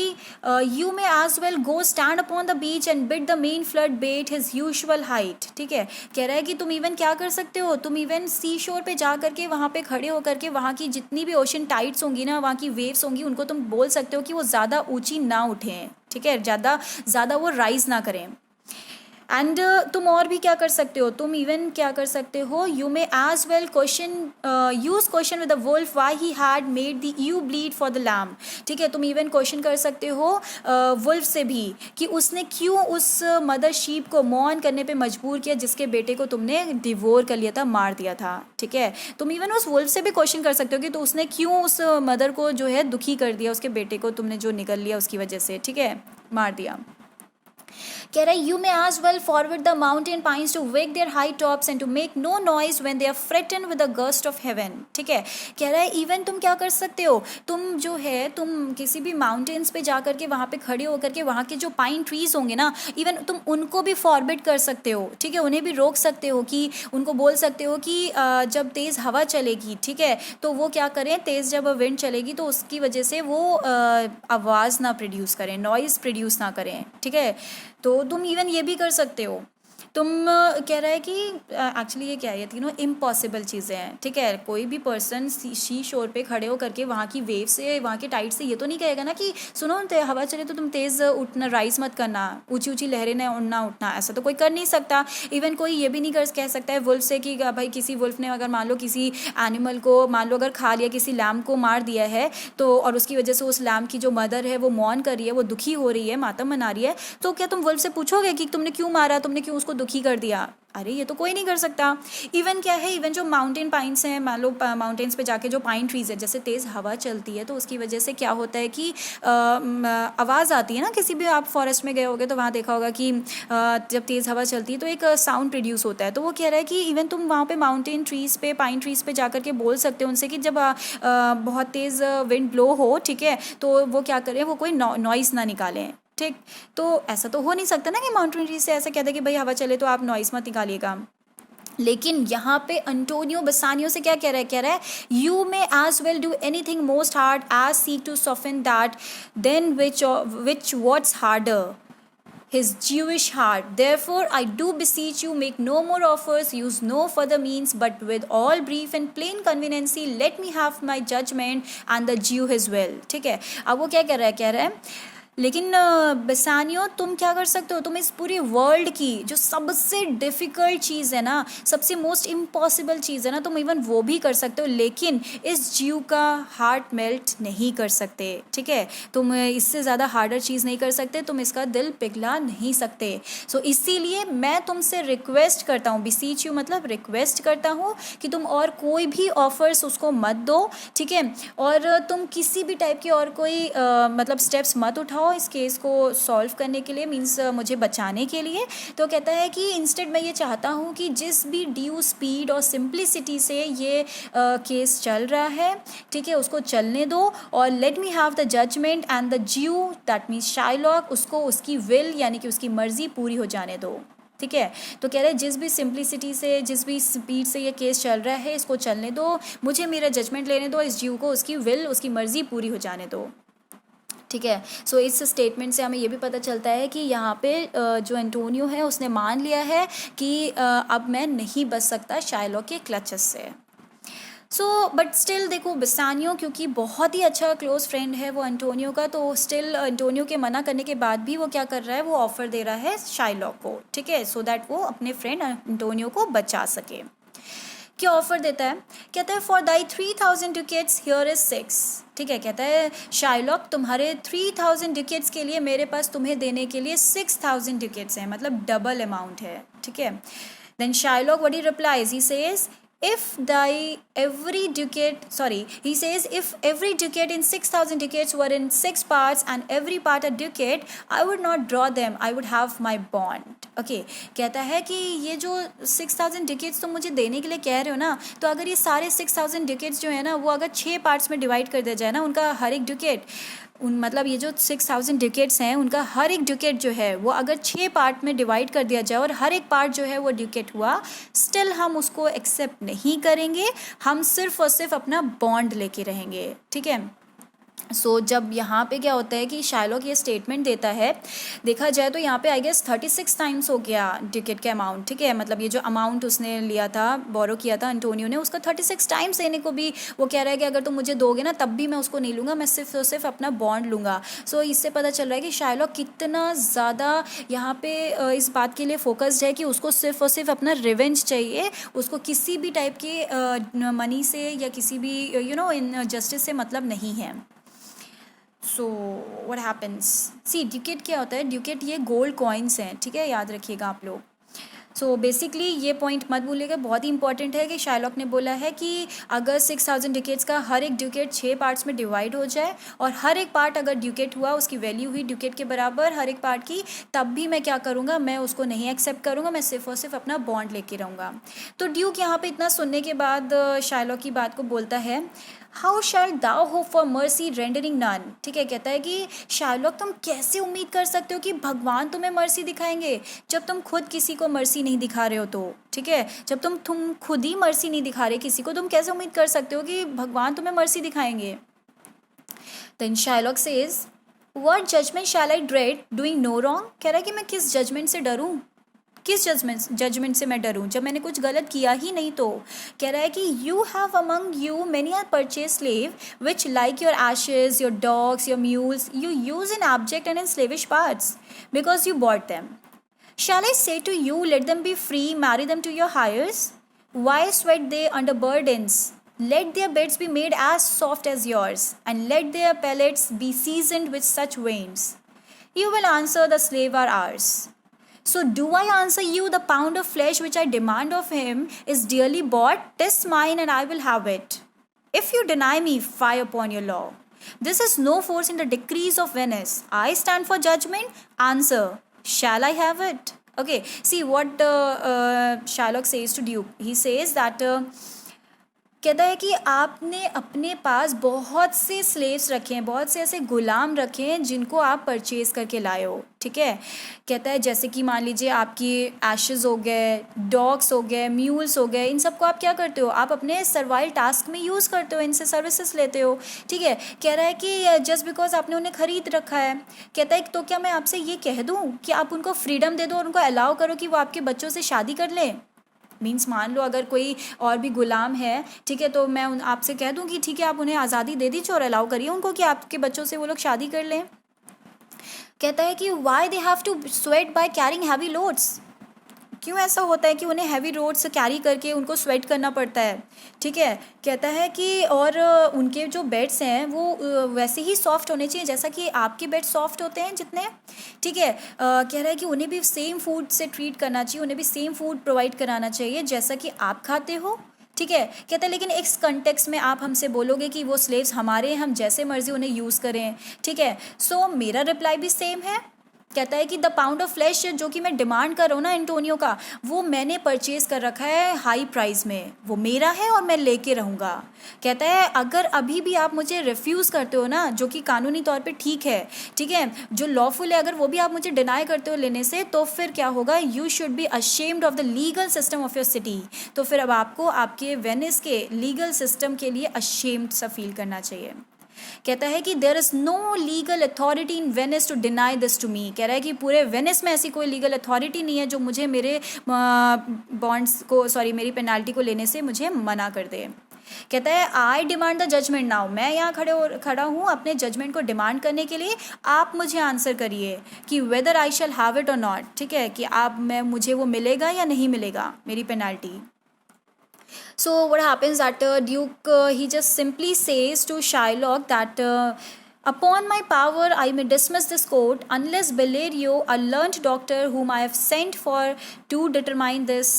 you may as well go stand upon the beach and bid the main flood bate his usual height. ठीक है, कह रहा है कि तुम इवन क्या कर सकते हो, तुम इवन सी शोर पे जा करके वहाँ पे खड़े होकर के वहाँ की जितनी भी ओशन टाइड्स होंगी ना, वहाँ की वेव्स होंगी, उनको तुम बोल सकते हो कि वो ज़्यादा ऊँची ना उठें। ठीक है, ज़्यादा वो राइज ना करें। एंड तुम और भी क्या कर सकते हो, तुम इवन क्या कर सकते हो, you may as well use question with the wolf why he had made the ewe bleat for the lamb. ठीक है, तुम इवन क्वेश्चन कर सकते हो वुल्फ से भी कि उसने क्यों उस मदर शीप को मौन करने पे मजबूर किया जिसके बेटे को तुमने डिवोर कर लिया था, मार दिया था। ठीक है, तुम इवन उस वुल्फ से भी क्वेश्चन कर सकते हो कि तो उसने क्यों उस मदर को जो है दुखी कर दिया, उसके बेटे को तुमने जो निकल लिया उसकी वजह से, ठीक है, मार दिया। कह रहा है you may as well forward the mountain pines to wake their high tops and to make no noise when they are threatened with the gust of heaven. ठीक है, कह रहा है इवन तुम क्या कर सकते हो, तुम जो है तुम किसी भी माउंटेन्स पे जा करके वहाँ पे खड़े होकर के वहाँ के जो पाइन ट्रीज होंगे ना, इवन तुम उनको भी फॉरबिड कर सकते हो। ठीक है, उन्हें भी रोक सकते हो कि उनको बोल सकते हो कि जब तेज़ हवा चलेगी, ठीक है, तो वो क्या करें, तेज़ जब विंड चलेगी तो उसकी वजह से वो आवाज़ ना प्रोड्यूस करें, नॉइज़ प्रोड्यूस ना करें। ठीक है, तो तुम इवन ये भी कर सकते हो। तुम कह रहा है कि एक्चुअली ये क्या है, ये तीनों इम्पॉसिबल चीज़ें हैं। ठीक है, कोई भी पर्सन सी शोर पे खड़े हो करके वहाँ की वेव से, वहाँ के टाइड से ये तो नहीं कहेगा ना कि सुनो हवा चले तो तुम तेज़ उठना, राइज मत करना, ऊंची ऊंची लहरें ना उठना, ऐसा तो कोई कर नहीं सकता। इवन कोई ये भी नहीं कह सकता है वुल्फ से कि भाई किसी वुल्फ ने अगर मान लो किसी एनिमल को मान लो अगर खा लिया, किसी लैम्ब को मार दिया है तो, और उसकी वजह से उस लैम्ब की जो मदर है वो मौन कर रही है, वो दुखी हो रही है, मातम मना रही है, तो क्या तुम वुल्फ से पूछोगे कि तुमने क्यों मारा, तुमने क्यों उसको दुखी कर दिया? अरे ये तो कोई नहीं कर सकता। इवन क्या है, इवन जो माउंटेन पाइन्स हैं, मान लो माउंटेन्स पे जाके जो पाइन ट्रीज है, जैसे तेज़ हवा चलती है तो उसकी वजह से क्या होता है कि आवाज़ आती है ना, किसी भी आप फॉरेस्ट में गए होगे तो वहाँ देखा होगा कि जब तेज़ हवा चलती है तो एक साउंड प्रोड्यूस होता है। तो वो कह रहा है कि इवन तुम वहाँ पे माउंटेन ट्रीज़ पे, पाइन ट्रीज़ पे जा करके बोल सकते हो उनसे कि जब बहुत तेज़ विंड ब्लो हो, ठीक है, तो वो क्या करें, वो कोई नॉइज़ ना निकालें। ठीक, तो ऐसा तो हो नहीं सकता ना कि माउंटेन ट्री से ऐसा कहते कि भाई हवा चले तो आप नॉइस मत निकालिएगा। लेकिन यहाँ पे एंटोनियो बेसानियो से क्या कह रहा है you may as well do anything most hard as seek to soften that than which what's harder his Jewish heart. Therefore, I do beseech you, make no more offers, use no further means, but with all brief and plain conveniency, let me have my judgment and the Jew his will. ठीक है, अब वो क्या कह रहा है, लेकिन बेसानियो तुम क्या कर सकते हो, तुम इस पूरी वर्ल्ड की जो सबसे डिफ़िकल्ट चीज़ है ना, सबसे मोस्ट इम्पॉसिबल चीज़ है ना, तुम इवन वो भी कर सकते हो, लेकिन इस जीव का हार्ट मेल्ट नहीं कर सकते। ठीक है, तुम इससे ज़्यादा हार्डर चीज़ नहीं कर सकते, तुम इसका दिल पिघला नहीं सकते। सो इसीलिए मैं तुमसे रिक्वेस्ट करता हूँ, बिसीच यू मतलब रिक्वेस्ट करता हूँ कि तुम और कोई भी ऑफर्स उसको मत दो। ठीक है, और तुम किसी भी टाइप की और कोई मतलब स्टेप्स मत उठाओ इस केस को सॉल्व करने के लिए, मीन्स मुझे बचाने के लिए। तो कहता है कि इंस्टेड मैं ये चाहता हूँ कि जिस भी ड्यू स्पीड और सिंप्लिसिटी से ये केस चल रहा है, ठीक है, उसको चलने दो, और let me have the judgment and the Jew that means Shylock, उसको उसकी विल यानी कि उसकी मर्जी पूरी हो जाने दो। ठीक है, तो कह रहे हैं जिस भी सिंप्लिसिटी से, जिस भी स्पीड से ये केस चल रहा है, इसको चलने दो, मुझे मेरा जजमेंट लेने दो, इस ज्यू को उसकी विल, उसकी मर्जी पूरी हो जाने दो। ठीक है, सो इस स्टेटमेंट से हमें ये भी पता चलता है कि यहाँ पे जो एंटोनियो है उसने मान लिया है कि अब मैं नहीं बच सकता शाइलॉक के क्लचेस से। सो बट स्टिल देखो, बेसानियो क्योंकि बहुत ही अच्छा क्लोज फ्रेंड है वो एंटोनियो का, तो स्टिल एंटोनियो के मना करने के बाद भी वो क्या कर रहा है, वो ऑफर दे रहा है शाइलॉक को। ठीक है, सो दैट वो अपने फ्रेंड एंटोनियो को बचा सके। क्या ऑफर देता है, कहता है फॉर दाई 3000 डुकेट्स हियर इज 6। ठीक है, कहता है शाइलॉक तुम्हारे 3000 डुकेट्स के लिए मेरे पास तुम्हें देने के लिए 6000 डुकेट्स हैं, मतलब डबल अमाउंट है। ठीक है, then Shylock what he replies, he says if every ducat, sorry, he says if every ducat in 6000 ducats were in 6 parts and every part a ducat, I would not draw them, I would have my bond. Okay, कहता है कि ये जो 6000 ducats तुम मुझे देने के लिए कह रहे हो ना, तो अगर ये सारे 6000 ducats जो है ना, वो अगर 6 पार्ट्स में डिवाइड कर दिया जाए ना, उनका हर एक डुकेट, मतलब ये जो 6000 ड्यूकेट्स हैं, उनका हर एक ड्यूकेट जो है वो अगर 6 पार्ट में डिवाइड कर दिया जाए और हर एक पार्ट जो है वो ड्यूकेट हुआ, स्टिल हम उसको एक्सेप्ट नहीं करेंगे, हम सिर्फ और सिर्फ अपना बॉन्ड लेके रहेंगे। ठीक है, सो जब यहाँ पे क्या होता है कि शाइलॉक ये स्टेटमेंट देता है, देखा जाए तो यहाँ पे आई गेस 36 टाइम्स हो गया टिकट का अमाउंट। ठीक है, मतलब ये जो अमाउंट उसने लिया था, बोरो किया था एंटोनियो ने, उसका 36 टाइम्स देने को भी वो कह रहा है कि अगर तुम मुझे दोगे ना तब भी मैं उसको नहीं लूँगा, मैं सिर्फ और सिर्फ अपना बॉन्ड लूँगा। सो इससे पता चल रहा है कि शाइलॉक कितना ज़्यादा यहाँ पे इस बात के लिए फोकस्ड है कि उसको सिर्फ और सिर्फ अपना रिवेंज चाहिए, उसको किसी भी टाइप के मनी से या किसी भी इन जस्टिस से मतलब नहीं है। सो व्हाट हैपन्स, सी ड्यूकेट क्या होता है, ड्यूकेट ये गोल्ड कॉइन्स हैं। ठीक है, याद रखिएगा आप लोग। सो बेसिकली ये पॉइंट मत भूलिएगा, बहुत ही इंपॉर्टेंट है कि शाइलॉक ने बोला है कि अगर 6000 ड्यूकेट्स का हर एक ड्यूकेट 6 पार्ट्स में डिवाइड हो जाए और हर एक पार्ट अगर ड्यूकेट हुआ, उसकी वैल्यू हुई ड्यूकेट के बराबर हर एक पार्ट की, तब भी मैं क्या करूँगा, मैं उसको नहीं एक्सेप्ट करूँगा, मैं सिर्फ और सिर्फ अपना बॉन्ड लेके रहूँगा। तो ड्यूक यहाँ पे इतना सुनने के बाद शाइलॉक की बात को बोलता है, how shall thou hope for mercy rendering none. ठीक है, कहता है कि शाइलॉक तुम कैसे उम्मीद कर सकते हो कि भगवान तुम्हें मर्सी दिखाएंगे जब तुम खुद किसी को मर्सी नहीं दिखा रहे हो। तो ठीक है, जब तुम खुद ही मर्सी नहीं दिखा रहे किसी को, तुम कैसे उम्मीद कर सकते हो कि भगवान तुम्हें मर्सी दिखाएंगे। Then Shylock says what judgment shall I dread doing no wrong. कह रहा है कि मैं किस जजमेंट से डरूं, किस जजमेंट से मैं डरूं जब मैंने कुछ गलत किया ही नहीं। तो कह रहा है कि you have among you many are purchase slave which like your asses, your dogs, your mules, you use in abject and in slavish parts because you bought them. Shall I say to you, let them be free, marry them to your hires? Why sweat they under burdens? Let their beds be made as soft as yours, and let their pellets be seasoned with such veins. You will answer, the slave are ours. So do I answer you, the pound of flesh which I demand of him is dearly bought, 'tis mine and I will have it. If you deny me, fie upon your law. This is no force in the decrees of Venice. I stand for judgment. Answer, shall I have it? Okay, see what Shylock says to Duke. He says that कहता है कि आपने अपने पास बहुत से slaves रखे हैं, बहुत से ऐसे गुलाम रखे हैं जिनको आप परचेज करके लाए हो। ठीक है, कहता है जैसे कि मान लीजिए आपकी एशेज हो गए, डॉग्स हो गए, म्यूल्स हो गए, इन सबको आप क्या करते हो, आप अपने सर्वाइवल टास्क में यूज़ करते हो, इनसे सर्विसेज लेते हो। ठीक है, कह रहा है कि जस्ट बिकॉज आपने उन्हें खरीद रखा है, कहता है तो क्या मैं आपसे ये कह दूँ कि आप उनको फ्रीडम दे दो और उनको अलाउ करो कि वो आपके बच्चों से शादी कर लें। मीन्स मान लो अगर कोई और भी गुलाम है, ठीक है, तो मैं आपसे कह दूं कि ठीक है आप उन्हें आज़ादी दे दीजिए और अलाउ करिए उनको कि आपके बच्चों से वो लोग शादी कर लें। कहता है कि why they have to sweat by carrying heavy loads, क्यों ऐसा होता है कि उन्हें हैवी रोड्स कैरी करके उनको स्वेट करना पड़ता है। ठीक है, कहता है कि और उनके जो बेड्स हैं वो वैसे ही सॉफ्ट होने चाहिए जैसा कि आपके बेड सॉफ्ट होते हैं जितने। ठीक है, कह रहा है कि उन्हें भी सेम फूड से ट्रीट करना चाहिए, उन्हें भी सेम फूड प्रोवाइड कराना चाहिए जैसा कि आप खाते हो। ठीक है, कहता है लेकिन इस कंटेक्स्ट में आप हमसे बोलोगे कि वो स्लेव्स हमारे, हम जैसे मर्जी उन्हें यूज़ करें। ठीक है, सो मेरा रिप्लाई भी सेम है। कहता है कि द पाउंड ऑफ फ्लैश जो कि मैं डिमांड कर रहा हूँ ना एंटोनियो का, वो मैंने परचेज कर रखा है हाई प्राइस में, वो मेरा है और मैं लेके रहूँगा। कहता है अगर अभी भी आप मुझे रिफ्यूज़ करते हो ना, जो कि कानूनी तौर पे ठीक है, जो लॉफुल है, अगर वो भी आप मुझे डिनाई करते हो लेने से, तो फिर क्या होगा, you should be ashamed of the legal system of your city. तो फिर अब आपको आपके वेनिस के लीगल सिस्टम के लिए अशेम्ड सा फील करना चाहिए। कहता है कि there is no legal authority in Venice to deny this to me. कह रहा है कि पूरे वेनिस में ऐसी कोई लीगल अथॉरिटी नहीं है जो मुझे मेरे बॉन्ड्स को, सॉरी मेरी पेनाल्टी को लेने से मुझे मना कर दे। कहता है I demand the judgment now, मैं यहाँ खड़ा हूँ अपने जजमेंट को डिमांड करने के लिए। आप मुझे आंसर करिए कि whether I shall have it और नॉट। ठीक है, कि मुझे वो मिलेगा या नहीं मिलेगा मेरी penalty. So what happens that Duke he just simply says to Shylock that upon my power I may dismiss this court unless Bellerio, a learned doctor whom I have sent for to determine this,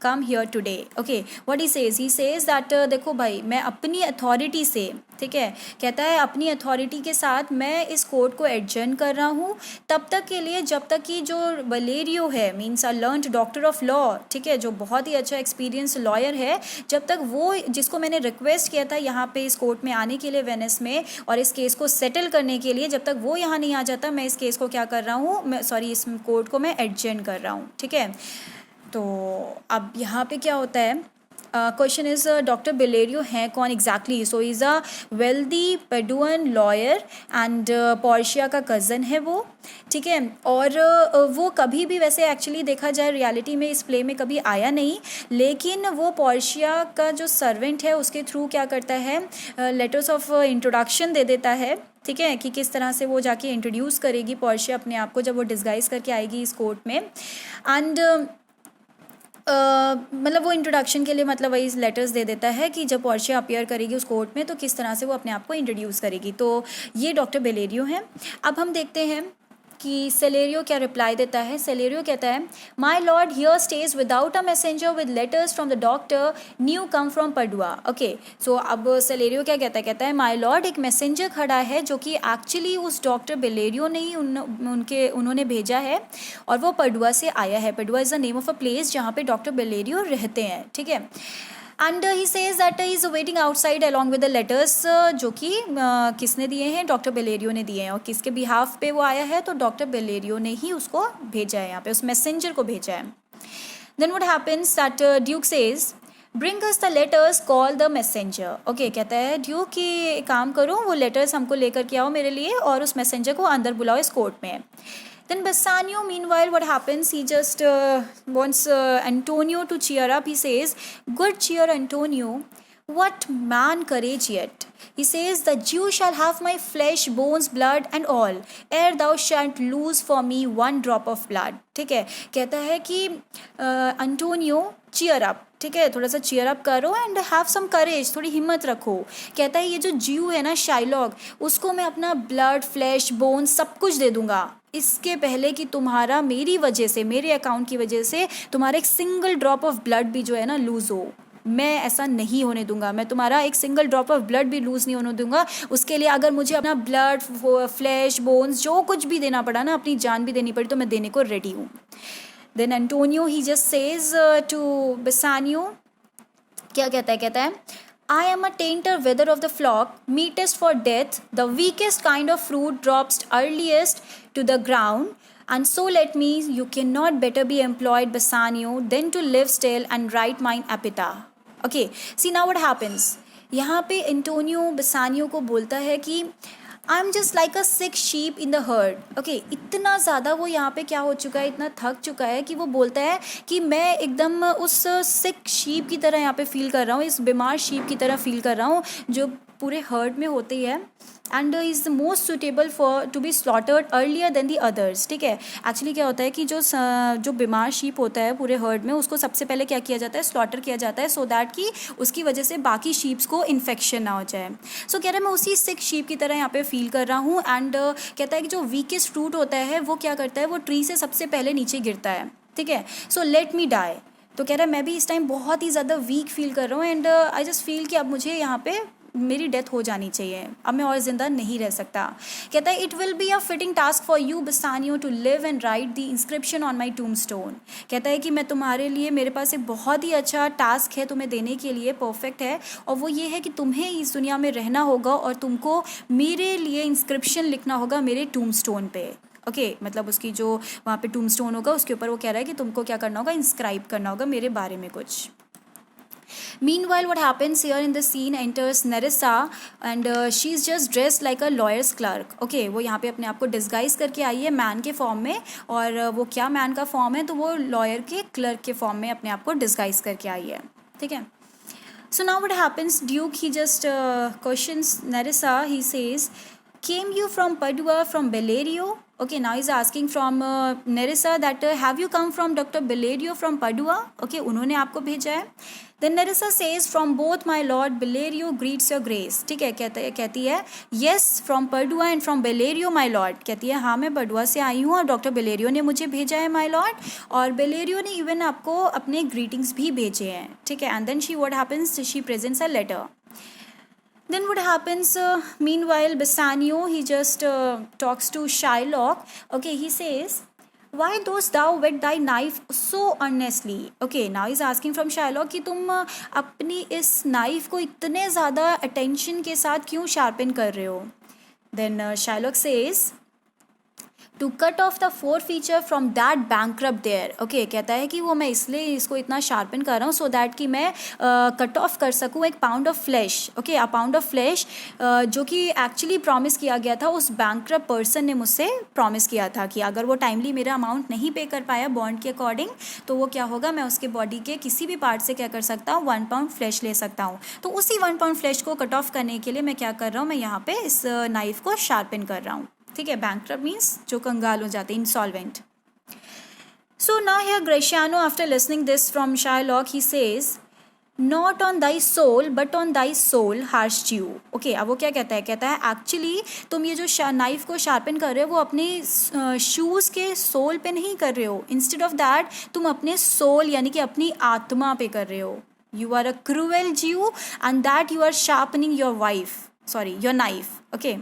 come here today. Okay, what he says that देखो भाई मैं अपनी authority से, ठीक है, कहता है अपनी अथॉरिटी के साथ मैं इस कोर्ट को एडजर्न कर रहा हूँ तब तक के लिए जब तक कि जो वलेरियो है, means a learned doctor of law, ठीक है, जो बहुत ही अच्छा एक्सपीरियंस लॉयर है, जब तक वो, जिसको मैंने रिक्वेस्ट किया था यहाँ पे इस कोर्ट में आने के लिए वेनिस में और इस केस को सेटल करने के लिए, जब तक वो यहाँ नहीं आ जाता मैं इस केस को क्या कर रहा हूँ, इस कोर्ट को मैं एडजर्न कर रहा हूँ। ठीक है, तो अब यहाँ पे क्या होता है, क्वेश्चन इज़ डॉक्टर बेलेरियो हैं कौन exactly. So is a wealthy Paduan lawyer and Portia का कज़न है वो। ठीक है, और वो कभी भी वैसे एक्चुअली देखा जाए रियलिटी में इस प्ले में कभी आया नहीं, लेकिन वो पोर्शिया का जो सर्वेंट है उसके थ्रू क्या करता है, लेटर्स ऑफ इंट्रोडक्शन दे देता है। ठीक है, कि किस तरह से वो जाके इंट्रोड्यूस करेगी पोर्शिया अपने आप को जब वो डिस्गाइज करके आएगी इस कोर्ट में। एंड मतलब वो इंट्रोडक्शन के लिए मतलब वही लेटर्स दे देता है कि जब पोर्शिया अपीयर करेगी उस कोर्ट में तो किस तरह से वो अपने आप को इंट्रोड्यूस करेगी। तो ये डॉक्टर बेलेरियो हैं। अब हम देखते हैं कि सेलेरियो क्या रिप्लाई देता है। सेलेरियो कहता है, my lord here stage without a messenger with letters from the doctor new come from पडुआ। ओके, सो अब सेलेरियो क्या कहता है माई लॉर्ड एक मैसेंजर खड़ा है जो कि एक्चुअली उस डॉक्टर बेलेरियो ने ही उन्होंने भेजा है और वो पडुआ से आया है। पडुआ is the name of a place जहाँ पे डॉक्टर बेलेरियो रहते हैं। ठीक है, and he says that he is waiting outside along with the letters, जो कि किसने दिए हैं, डॉक्टर बेलेरियो ने दिए हैं। और किसके बिहाफ पे वो आया है, तो डॉक्टर बेलेरियो ने ही उसको भेजा है, यहाँ पे उस मैसेंजर को भेजा है। Then what happens that duke says bring us the letters call the messenger. Okay, कहता है ड्यूक कि काम करो वो लेटर्स हमको लेकर के आओ मेरे लिए और उस मैसेंजर को अंदर बुलाओ इस कोर्ट में। Then Bassanio, meanwhile, what happens? He just wants Antonio to cheer up. He says, "Good cheer, Antonio. What man courage yet?" He says, "The Jew shall have my flesh, bones, blood, and all, ere thou shalt lose for me one drop of blood." ठीक है, कहता है कि Antonio cheer up, ठीक है, थोड़ा सा cheer up करो एंड हैव सम करेज, थोड़ी हिम्मत रखो। कहता है ये जो ज्यू है ना शाइलॉक, उसको मैं अपना ब्लड, फ्लैश, बोन्स सब कुछ दे दूंगा इसके पहले कि तुम्हारा मेरी वजह से, मेरे अकाउंट की वजह से तुम्हारा एक सिंगल ड्रॉप ऑफ ब्लड भी जो है ना लूज़ हो। मैं ऐसा नहीं होने दूंगा, मैं तुम्हारा एक सिंगल ड्रॉप ऑफ ब्लड भी लूज़ नहीं होने दूंगा। उसके लिए अगर मुझे अपना ब्लड, फ्लैश, बोन्स जो कुछ भी देना पड़ा ना, अपनी जान भी देनी पड़ी, तो मैं देने को रेडी हूँ। Then Antonio he just says to Bassanio, क्या कहता है I am a tainter wither of the flock, meetest for death, the weakest kind of fruit drops earliest to the ground, and so let me, you cannot better be employed, Bassanio, than to live still and write mine epitaph. Okay, see now what happens. यहाँ पे Antonio बेसानियो को बोलता है कि I am just like a sick sheep in the heard. Okay, इतना ज़्यादा वो यहाँ पे क्या हो चुका है, इतना थक चुका है कि वो बोलता है कि मैं एकदम उस सिक शीप की तरह यहाँ पे फील कर रहा हूँ, इस बीमार शीप की तरह फील कर रहा हूँ जो पूरे हर्ड में होती है and is the most suitable for to be slaughtered earlier than the others, ठीक है। एक्चुअली क्या होता है कि जो बीमार शीप होता है पूरे हर्ड में, उसको सबसे पहले क्या किया जाता है, स्लॉटर किया जाता है, सो दैट कि उसकी वजह से बाकी शीप्स को इन्फेक्शन ना हो जाए। सो कह रहा है मैं उसी सिक शीप की तरह यहाँ पे फील कर रहा हूँ एंड कहता है कि जो वीकेस्ट फ्रूट होता है वो क्या करता है, वो ट्री से सबसे पहले नीचे गिरता है, ठीक है। So let me die. तो कह रहा है मैं भी इस टाइम बहुत ही ज़्यादा वीक फील कर रहा हूँ एंड आई जस्ट फील कि अब मुझे यहाँ पे मेरी डेथ हो जानी चाहिए, अब मैं और ज़िंदा नहीं रह सकता। कहता है it will be a fitting task for you Bassanio to live and write the inscription on my tomb stone. कहता है कि मैं तुम्हारे लिए, मेरे पास एक बहुत ही अच्छा टास्क है तुम्हें देने के लिए, परफेक्ट है, और वो ये है कि तुम्हें इस दुनिया में रहना होगा और तुमको मेरे लिए इंस्क्रिप्शन लिखना होगा मेरे टूम स्टोन पे। ओके मतलब उसकी जो वहाँ पे टूम स्टोन होगा उसके ऊपर वो कह रहा है कि तुमको क्या करना होगा, इंस्क्राइब करना होगा मेरे बारे में कुछ। Meanwhile, what happens here in the scene, enters Nerissa and she's just dressed like a lawyer's clerk. Okay, वो यहाँ पे अपने आप को डिस्गाइज करके आई है मैन के फॉर्म में, और वो क्या मैन का फॉर्म है, तो वो लॉयर के क्लर्क के फॉर्म में अपने आप को डिस्गाइज करके आई है, ठीक है। So now what happens, Duke he just questions Nerissa, he says, came you from Padua, from Bellerio? Okay, now he's asking from Nerissa that have you come from Dr. Bellerio from Padua? Okay, उन्होंने आपको भेजा है। Then Nerissa says from both my lord Bellerio greets your grace, ठीक है। कहती है yes from Padua and from Bellerio my lord, कहती है हाँ मैं पडुआ से आई हूँ और डॉक्टर बेलेरियो ने मुझे भेजा है my lord, और बेलेरियो ने इवन आपको अपने ग्रीटिंग्स भी भेजे हैं, ठीक है। And then she what happens, she presents a letter. Then what happens, meanwhile Bassanio he just talks to Shylock. Okay, he says, why dost thou whet thy knife so earnestly? Okay, now he's asking from Shylock कि तुम अपनी इस knife को इतने ज़्यादा attention के साथ क्यों शार्पन कर रहे हो। Then Shylock says to cut off the forfeiture from that bankrupt there. Okay, कहता है कि वो मैं इसलिए इसको इतना शार्पन कर रहा हूँ सो दैट कि मैं कट ऑफ कर सकूँ एक pound of flash. Okay, a pound of flash जो कि एक्चुअली प्रॉमिस किया गया था, उस बैंकक्रप्ट पर्सन ने मुझसे प्रॉमिस किया था कि अगर वो टाइमली मेरा अमाउंट नहीं पे कर पाया बॉन्ड के अकॉर्डिंग, तो वो क्या होगा, मैं उसके बॉडी के किसी भी पार्ट से क्या कर सकता हूँ, 1 पाउंड फ्लैश ले सकता हूँ। तो उसी 1 पाउंड फ्लैश को कट ऑफ करने के लिए मैं क्या कर रहा हूँ, मैं यहाँ पे इस नाइफ को शार्पन कर रहा हूँ, ठीक है। बैंकक्रप्ट मीन्स जो कंगाल हो जाते हैं, insolvent. So now here Gratiano after listening this from Shylock he says not on thy sole but on thy soul harsh Jew. Okay, अब वो क्या कहता है एक्चुअली तुम ये जो नाइफ को शार्पन कर रहे हो वो अपने शूज़ के सोल पे नहीं कर रहे हो, इंस्टेड ऑफ दैट तुम अपने सोल यानी कि अपनी आत्मा पे कर रहे हो। You are a cruel Jew and that you are sharpening your knife. Okay.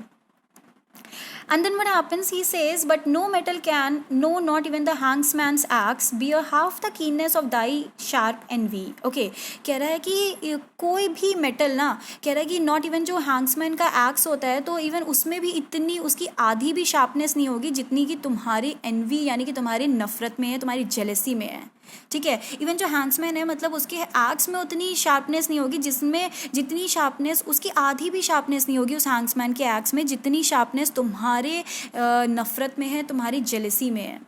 And then what happens, he says, but no metal can, no, not even the hangsman's axe, bear half the keenness of thy sharp envy. Okay, कह रहा है कि कोई भी metal ना, कह रहा है कि नॉट इवन जो हैंग्समैन का एक्स होता है तो इवन उसमें भी इतनी उसकी आधी भी शार्पनेस नहीं होगी जितनी कि तुम्हारी एनवी यानी कि तुम्हारी नफरत में है, तुम्हारी जेलसी में है, ठीक है। इवन जो हैंड्समैन है मतलब उसके एक्स में उतनी शार्पनेस नहीं होगी जिसमें जितनी शार्पनेस उसकी आधी भी शार्पनेस नहीं होगी उस हैंड्समैन के एक्स में जितनी शार्पनेस तुम्हारे नफरत में है, तुम्हारी जेलसी में है।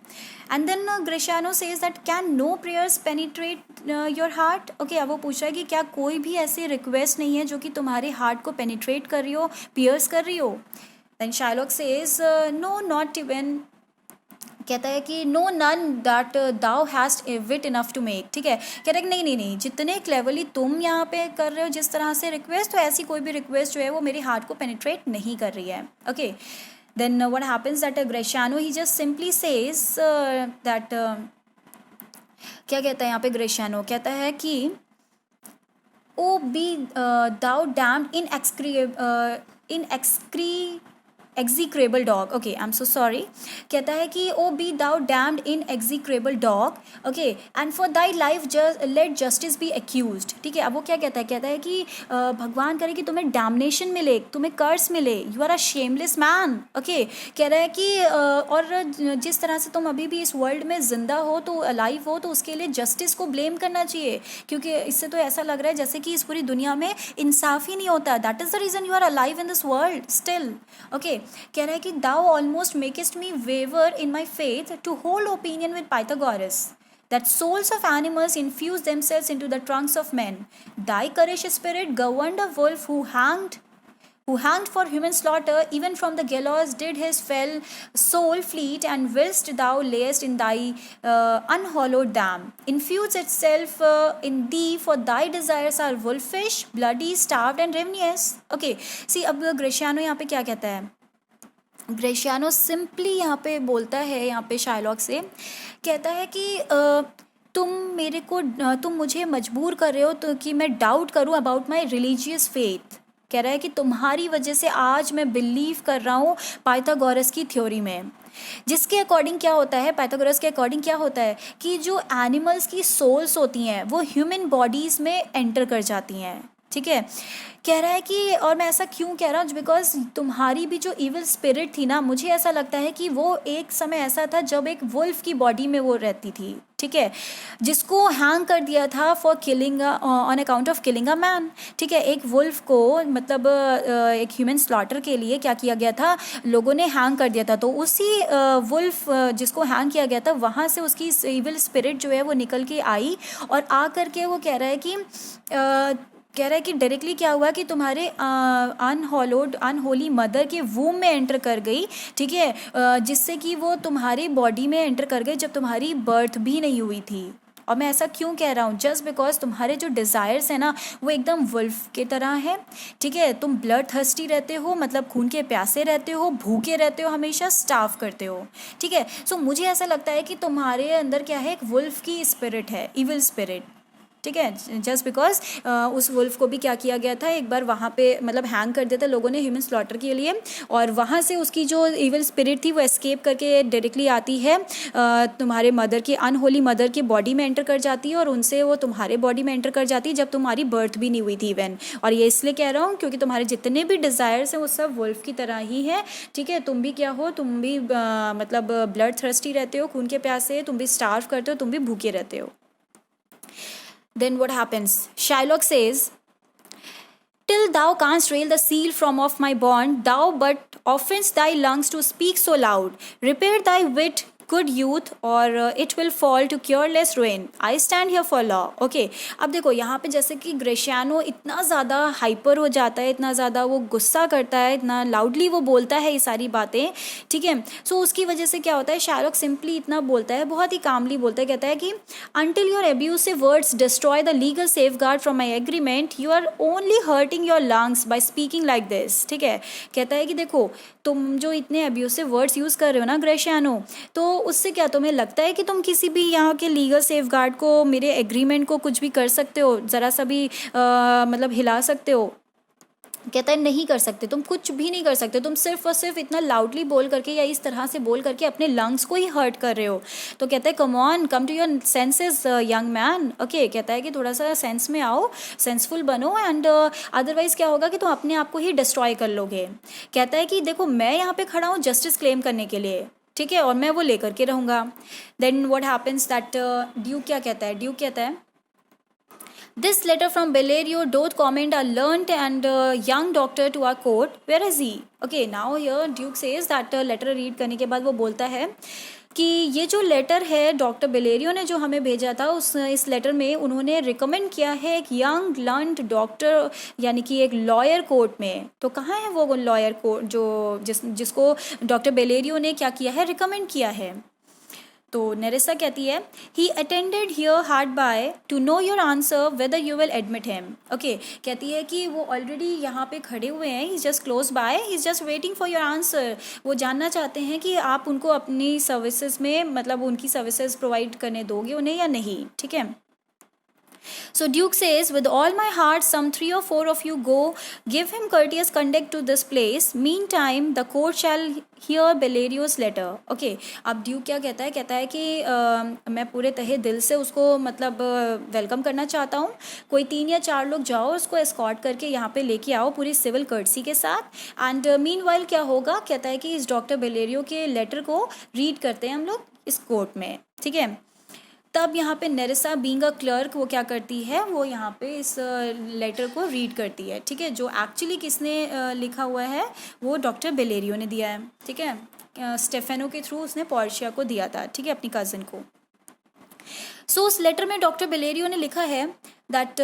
And then Gratiano says that can no prayers penetrate your heart. Okay, अब वो पूछ रहा है कि क्या कोई भी ऐसी रिक्वेस्ट नहीं है जो कि तुम्हारे हार्ट को पेनिट्रेट कर रही हो, पियर्स कर रही हो। Then Shylock says no not even, कहता है कि no none that thou hast wit enough to make, ठीक है। कह रहा है कि नहीं, जितने क्लेवरली तुम यहाँ पे कर रहे हो जिस तरह से रिक्वेस्ट, तो ऐसी कोई भी रिक्वेस्ट जो है वो मेरे हार्ट को पेनिट्रेट नहीं कर रही है। Okay, then what happens that Gratiano he just simply says that, क्या कहता है यहाँ पे ग्रेशियानो, कहता है कि O be thou damned in execrable dog. Okay, I'm so sorry. कहता है कि O be thou damned in execrable dog. Okay, and for thy life just let justice be accused. ठीक है, अब वो क्या कहता है कि भगवान करे कि तुम्हें डैमनेशन मिले, तुम्हें कर्स मिले, you are a shameless man. Okay, कह रहा है कि और जिस तरह से तुम अभी भी इस वर्ल्ड में जिंदा हो, तो अलाइव हो, तो उसके लिए जस्टिस को ब्लेम करना चाहिए, क्योंकि इससे तो ऐसा लग रहा है जैसे कि इस पूरी दुनिया में इंसाफ ही नहीं होता। That is the reason you are alive in this world still. Okay, कह रहा है कि thou almost makest me waver in my faith to hold opinion with Pythagoras that souls of animals infuse themselves into the trunks of men. Thy courage spirit governed a wolf who hanged who hanged for human slaughter, even from the gallows did his fell soul fleet, and whilst thou layest in thy unhallowed dam, infuse itself in thee, for thy desires are wolfish, bloody, starved and ravenous. Okay, see, अब ग्रेशियानो यहाँ पे क्या कहता है? ग्रेशियानो simply यहाँ पे बोलता है, यहाँ पे शाइलॉक से कहता है कि तुम मुझे मजबूर कर रहे हो तो कि मैं डाउट करूँ अबाउट माई रिलीजियस फेथ। कह रहा है कि तुम्हारी वजह से आज मैं बिलीव कर रहा हूँ पाइथागोरस की थ्योरी में, जिसके अकॉर्डिंग क्या होता है, पाइथागोरस के अकॉर्डिंग क्या होता है कि जो एनिमल्स की सोल्स होती हैं वो ह्यूमन बॉडीज़ में एंटर कर जाती हैं। ठीक है, कह रहा है कि और मैं ऐसा क्यों कह रहा हूँ, बिकॉज तुम्हारी भी जो इविल स्पिरिट थी ना, मुझे ऐसा लगता है कि वो एक समय ऐसा था जब एक वुल्फ की बॉडी में वो रहती थी। ठीक है, जिसको हैंग कर दिया था for killing on account of killing a man. ठीक है, एक वुल्फ को मतलब एक ह्यूमन स्लॉटर के लिए क्या किया गया था, लोगों ने हैंग कर दिया था। तो उसी वुल्फ जिसको हैंग किया गया था वहाँ से उसकी इविल स्पिरिट जो है वो निकल के आई और आ करके वो कह रहा है कि डायरेक्टली क्या हुआ कि तुम्हारे अनहोली मदर के वूम में एंटर कर गई। ठीक है, जिससे कि वो तुम्हारी बॉडी में एंटर कर गई जब तुम्हारी बर्थ भी नहीं हुई थी। और मैं ऐसा क्यों कह रहा हूँ, जस्ट बिकॉज तुम्हारे जो डिज़ायर्स हैं ना वो एकदम वुल्फ के तरह है। ठीक है, तुम ब्लड थर्स्टी रहते हो, मतलब खून के प्यासे रहते हो, भूखे रहते हो, हमेशा स्टार्व करते हो। ठीक है, सो मुझे ऐसा लगता है कि तुम्हारे अंदर क्या है, एक वुल्फ की स्पिरिट है, इविल स्पिरिट। ठीक है, जस्ट बिकॉज उस वुल्फ को भी क्या किया गया था, एक बार वहाँ पे मतलब हैंग कर दिया था लोगों ने ह्यूमन स्लॉटर के लिए, और वहाँ से उसकी जो इविल स्पिरिट थी वो एस्केप करके डायरेक्टली आती है तुम्हारे मदर की, अनहोली मदर की बॉडी में एंटर कर जाती है और उनसे वो तुम्हारे बॉडी में एंटर कर जाती है जब तुम्हारी बर्थ भी नहीं हुई थी इवन। और ये इसलिए कह रहा हूँ क्योंकि तुम्हारे जितने भी डिज़ायर्स हैं वो सब वुल्फ की तरह ही है। ठीक है, तुम भी क्या हो, तुम भी मतलब ब्लड थर्स्टी रहते हो, खून के प्यासे, तुम भी स्टार्व करते हो, तुम भी भूखे रहते हो। Then what happens? Shylock says, till thou canst rail the seal from off my bond, thou but offense thy lungs to speak so loud. Repair thy wit, good youth, or it will fall to cureless ruin. I stand here for law. Okay, अब देखो यहाँ पे जैसे कि ग्रेशियानो इतना ज़्यादा hyper हो जाता है, इतना ज़्यादा वो गुस्सा करता है, इतना लाउडली वो बोलता है ये सारी बातें। ठीक है, सो उसकी वजह से क्या होता है, शायलॉक सिंपली इतना बोलता है, बहुत ही कामली बोलता है, कहता है कि until your abusive words destroy the legal safeguard from my agreement, you are only hurting your lungs by speaking like this. ठीक है, कहता है कि देखो तुम जो इतने अब्यूसिव वर्ड्स यूज़ कर रहे हो ना ग्रेशियानो, तो उससे क्या तुम्हें लगता है कि तुम किसी भी यहाँ के लीगल सेफगार्ड को, मेरे एग्रीमेंट को कुछ भी कर सकते हो, ज़रा सा भी मतलब हिला सकते हो? कहता है नहीं कर सकते, तुम कुछ भी नहीं कर सकते, तुम सिर्फ और सिर्फ इतना लाउडली बोल करके या इस तरह से बोल करके अपने लंग्स को ही हर्ट कर रहे हो। तो कहता है come on, come to your senses young man. Okay, कहता है कि थोड़ा सा सेंस में आओ, सेंसफुल बनो, एंड अदरवाइज क्या होगा कि तुम अपने आप को ही डिस्ट्रॉय कर लोगे। कहता है कि देखो मैं यहाँ पे खड़ा हूँ जस्टिस क्लेम करने के लिए, ठीक है, और मैं वो लेकर के रहूँगा। Then what happens that duke क्या कहता है, ड्यूक कहता है This letter from Bellerio doth commend a learned and young doctor to our court. Where is he? Okay, now here Duke says that letter read करने के बाद वो बोलता है कि ये जो लेटर है डॉक्टर बेलेरियो ने जो हमें भेजा था, इस लेटर में उन्होंने रिकमेंड किया है एक यंग लर्न्ड डॉक्टर, यानी कि एक लॉयर कोर्ट में। तो कहाँ है वो लॉयर कोर्ट जो जिसको डॉक्टर बेलेरियो ने क्या किया है, रिकमेंड किया है? तो नेरेसा कहती है he attended here hard by to know your answer whether you will admit him. Okay, कहती है कि वो ऑलरेडी यहाँ पे खड़े हुए हैं, he is just close by, he is just waiting for your answer. वो जानना चाहते हैं कि आप उनको अपनी सर्विसेज में, मतलब उनकी सर्विसेज प्रोवाइड करने दोगे उन्हें या नहीं। ठीक है, So Duke says, with all my heart, some 3 or 4 of you go, give him courteous conduct to this place. Meantime, the court shall hear Bellerio's letter. Okay, अब ड्यूक क्या कहता है, कहता है कि मैं पूरे तहे दिल से उसको मतलब वेलकम करना चाहता हूँ। कोई 3 या 4 लोग जाओ, उसको एस्कॉर्ट करके यहाँ पे लेके आओ पूरी सिविल कर्टसी के साथ। एंड मीनवाइल क्या होगा, कहता है कि इस डॉक्टर बेलेरियो के लेटर को रीड करते हैं हम लोग इस कोर्ट में। ठीक है, तब यहाँ पे नेरेसा बीइंग अ क्लर्क वो क्या करती है, वो यहाँ पे इस लेटर को रीड करती है। ठीक है, जो एक्चुअली किसने लिखा हुआ है, वो डॉक्टर बेलेरियो ने दिया है। ठीक है, स्टेफेनो के थ्रू उसने पोर्शिया को दिया था, ठीक है, अपनी कज़न को। सो उस लेटर में डॉक्टर बेलेरियो ने लिखा है that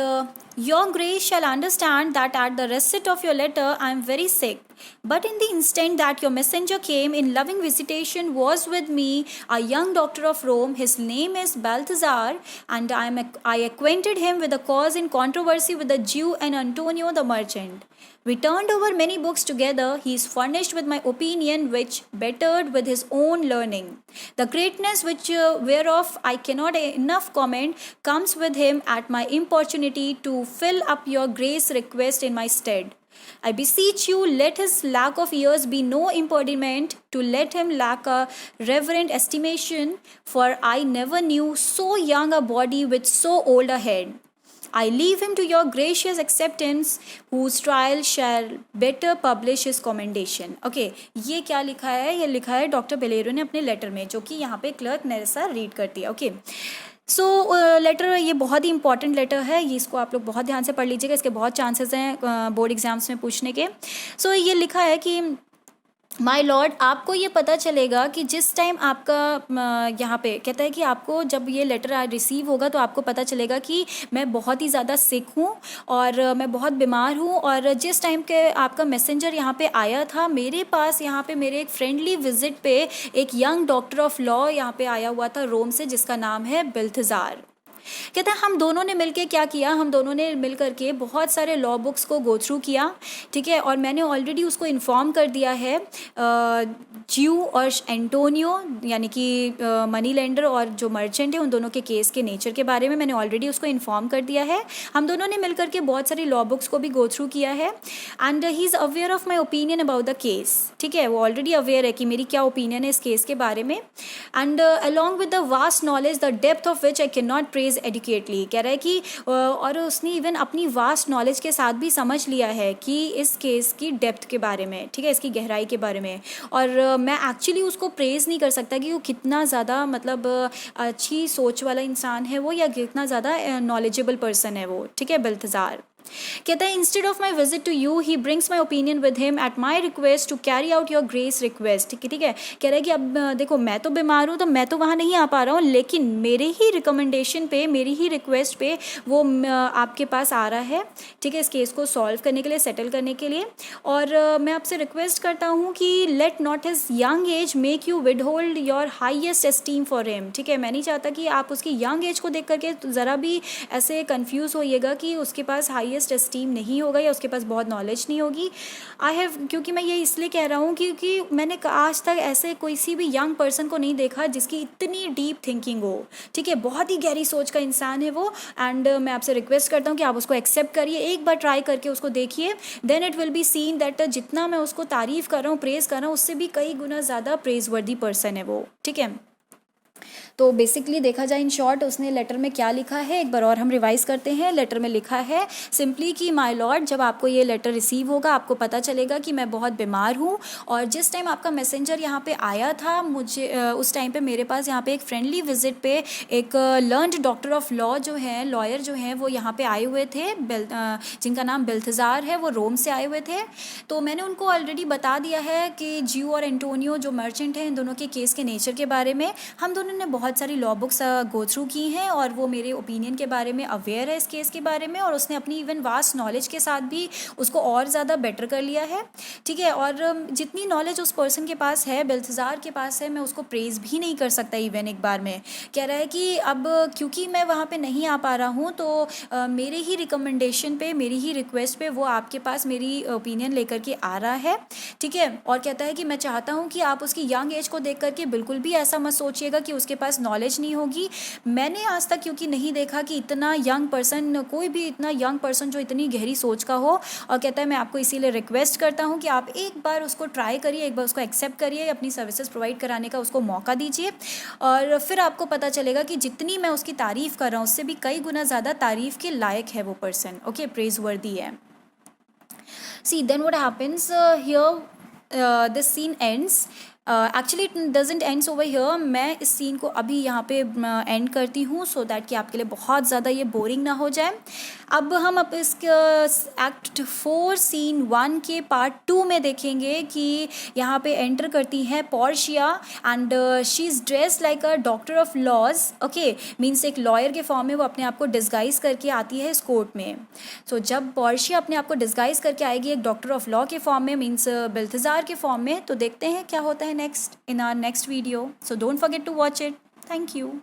Your grace shall understand that at the receipt of your letter I am very sick. But in the instant that your messenger came in loving visitation was with me a young doctor of Rome. His name is Balthazar, and I acquainted him with the cause in controversy with the Jew and Antonio the merchant. We turned over many books together. He is furnished with my opinion, which bettered with his own learning. The greatness which whereof I cannot enough comment comes with him at my importunity to fill up your grace request in my stead. I beseech you, let his lack of years be no impediment to let him lack a reverent estimation, for I never knew so young a body with so old a head. I leave him to your gracious acceptance, whose trial shall better publish his commendation. Okay, ये क्या लिखा है? ये लिखा है doctor Valero ने अपने letter में, जो कि यहाँ पे क्लर्क नेरेसा रीड करती है. ओके, सो लेटर ये बहुत ही इंपॉर्टेंट लेटर है, ये इसको आप लोग बहुत ध्यान से पढ़ लीजिएगा, इसके बहुत चांसेस हैं बोर्ड एग्जाम्स में पूछने के. सो ये लिखा है कि माय लॉर्ड, आपको ये पता चलेगा कि जिस टाइम आपका यहाँ पे कहता है कि आपको जब ये लेटर रिसीव होगा तो आपको पता चलेगा कि मैं बहुत ही ज़्यादा सिक हूँ और मैं बहुत बीमार हूँ. और जिस टाइम के आपका मैसेंजर यहाँ पे आया था मेरे पास, यहाँ पे मेरे एक फ्रेंडली विजिट पे एक यंग डॉक्टर ऑफ लॉ यहाँ पे आया हुआ था रोम से, जिसका नाम है बेल्थजार. कहते हैं हम दोनों ने मिलकर क्या किया, हम दोनों ने मिल करके बहुत सारे लॉ बुक्स को गो थ्रू किया. ठीक है, और मैंने ऑलरेडी उसको इन्फॉर्म कर दिया है ज्यू और एंटोनियो यानी कि मनी लेंडर और जो मर्चेंट है उन दोनों के केस के नेचर के बारे में मैंने ऑलरेडी उसको इन्फॉर्म कर दिया है. हम दोनों ने मिल करके बहुत सारी लॉ बुक्स को भी गो थ्रू किया है. And he is aware of my opinion about the case. ठीक है, वो ऑलरेडी अवेयर है कि मेरी क्या ओपिनियन है इस केस के बारे में. And along with the vast knowledge the depth of which I can not praise adequately. कह रहा है कि और उसने इवन अपनी वास्ट नॉलेज के साथ भी समझ लिया है कि इस केस की डेप्थ के बारे में, ठीक है, इसकी गहराई के बारे में. और मैं एक्चुअली उसको प्रेज़ नहीं कर सकता कि वो कितना ज़्यादा मतलब अच्छी सोच वाला इंसान है वो, या कितना ज़्यादा नॉलेजेबल पर्सन है वो. ठीक है, बेल्थजार कहता है instead of my visit to you he brings my opinion with him at my request to carry out your grace request. ठीक है, कह रहा है कि अब देखो मैं तो बीमार हूँ तो मैं तो वहाँ नहीं आ पा रहा हूँ, लेकिन मेरे ही रिकमेंडेशन पे, मेरी ही रिक्वेस्ट पे वो आपके पास आ रहा है. ठीक है, इस केस को सॉल्व करने के लिए, सेटल करने के लिए. और मैं आपसे रिक्वेस्ट करता हूँ कि let not his young age make you with hold your highest esteem for him. ठीक है, मैं नहीं चाहता कि आप उसकी यंग एज को देख करके ज़रा भी ऐसे कन्फ्यूज़ होइएगा कि उसके पास हाइएस्ट एस्टीम नहीं होगा या उसके पास बहुत नॉलेज नहीं होगी. क्योंकि मैं ये इसलिए कह रहा हूँ क्योंकि मैंने आज तक ऐसे कोई सी भी यंग पर्सन को नहीं देखा जिसकी इतनी डीप थिंकिंग हो. ठीक है, बहुत ही गहरी सोच का इंसान है वो. एंड मैं आपसे रिक्वेस्ट करता हूँ कि आप उसको एक्सेप्ट करिए, एक बार ट्राई करके उसको देखिए. Then it will be seen that जितना मैं उसको तारीफ़ कर रहा हूँ, प्रेज़ कर रहा हूँ, उससे भी कई गुना ज़्यादा प्रेज़ वर्दी पर्सन है वो. ठीक है, तो बेसिकली देखा जाए इन शॉर्ट उसने लेटर में क्या लिखा है एक बार और हम रिवाइज करते हैं. लेटर में लिखा है सिंपली कि माय लॉर्ड, जब आपको ये लेटर रिसीव होगा आपको पता चलेगा कि मैं बहुत बीमार हूँ, और जिस टाइम आपका मैसेंजर यहाँ पे आया था मुझे उस टाइम पे मेरे पास यहाँ पे एक फ्रेंडली विजिट पे एक लर्नड डॉक्टर ऑफ लॉ जो है, लॉयर जो हैं वो यहाँ पे आए हुए थे, जिनका नाम बेल्थजार है, वो रोम से आए हुए थे. तो मैंने उनको ऑलरेडी बता दिया है कि ज्यू और एंटोनियो जो मर्चेंट हैं इन दोनों के केस के नेचर के बारे में. हम दोनों ने बहुत सारी लॉ बुक्स गो थ्रू की हैं और वो मेरे ओपिनियन के बारे में अवेयर है इस केस के बारे में, और उसने अपनी इवन वास्ट नॉलेज के साथ भी उसको और ज़्यादा बेटर कर लिया है. ठीक है, और जितनी नॉलेज उस पर्सन के पास है, बेल्थजार के पास है, मैं उसको प्रेज़ भी नहीं कर सकता इवन एक बार में. कह रहा है कि अब क्योंकि मैं वहाँ पे नहीं आ पा रहा हूँ तो मेरे ही रिकमेंडेशन पे, मेरी ही रिक्वेस्ट पे वो आपके पास मेरी ओपिनियन लेकर के आ रहा है. ठीक है, और कहता है कि मैं चाहता हूँ कि आप उसकी यंग एज को देख करके बिल्कुल भी ऐसा मत सोचिएगा कि उसके पास नॉलेज नहीं होगी. मैंने आज तक क्योंकि नहीं देखा कि इतना यंग पर्सन, कोई भी इतना यंग पर्सन जो इतनी गहरी सोच का हो. और कहता है मैं आपको इसीलिए रिक्वेस्ट करता हूँ कि आप एक बार उसको ट्राई करिए, एक बार उसको एक्सेप्ट करिए, अपनी सर्विसेज प्रोवाइड कराने का उसको मौका दीजिए, और फिर आपको पता चलेगा कि जितनी मैं उसकी तारीफ़ कर रहा हूँ उससे भी कई गुना ज़्यादा तारीफ़ के लायक है वो पर्सन. ओके, प्रेज वर्दी है. See, then what happens here, this scene ends. Actually it doesn't ends over here. मैं इस सीन को अभी यहाँ पे एंड करती हूँ सो दैट कि आपके लिए बहुत ज़्यादा ये बोरिंग ना हो जाए। अब हम इसके एक्ट 4 सीन 1 के पार्ट 2 में देखेंगे कि यहाँ पे एंटर करती हैं Portia and she is dress like a doctor of laws. Okay, means एक लॉयर के फॉर्म में वो अपने आप को डिस्गाइज करके आती है इस कोर्ट में। सो जब पोर्शिया अपने आप को डिस्गाइज करके आएगी एक डॉक्टर ऑफ लॉ के फॉर्म में, मीन्स बेल्थेजार के फॉर्म में, तो देखते हैं क्या होता है next in our next video. So don't forget to watch it. Thank you.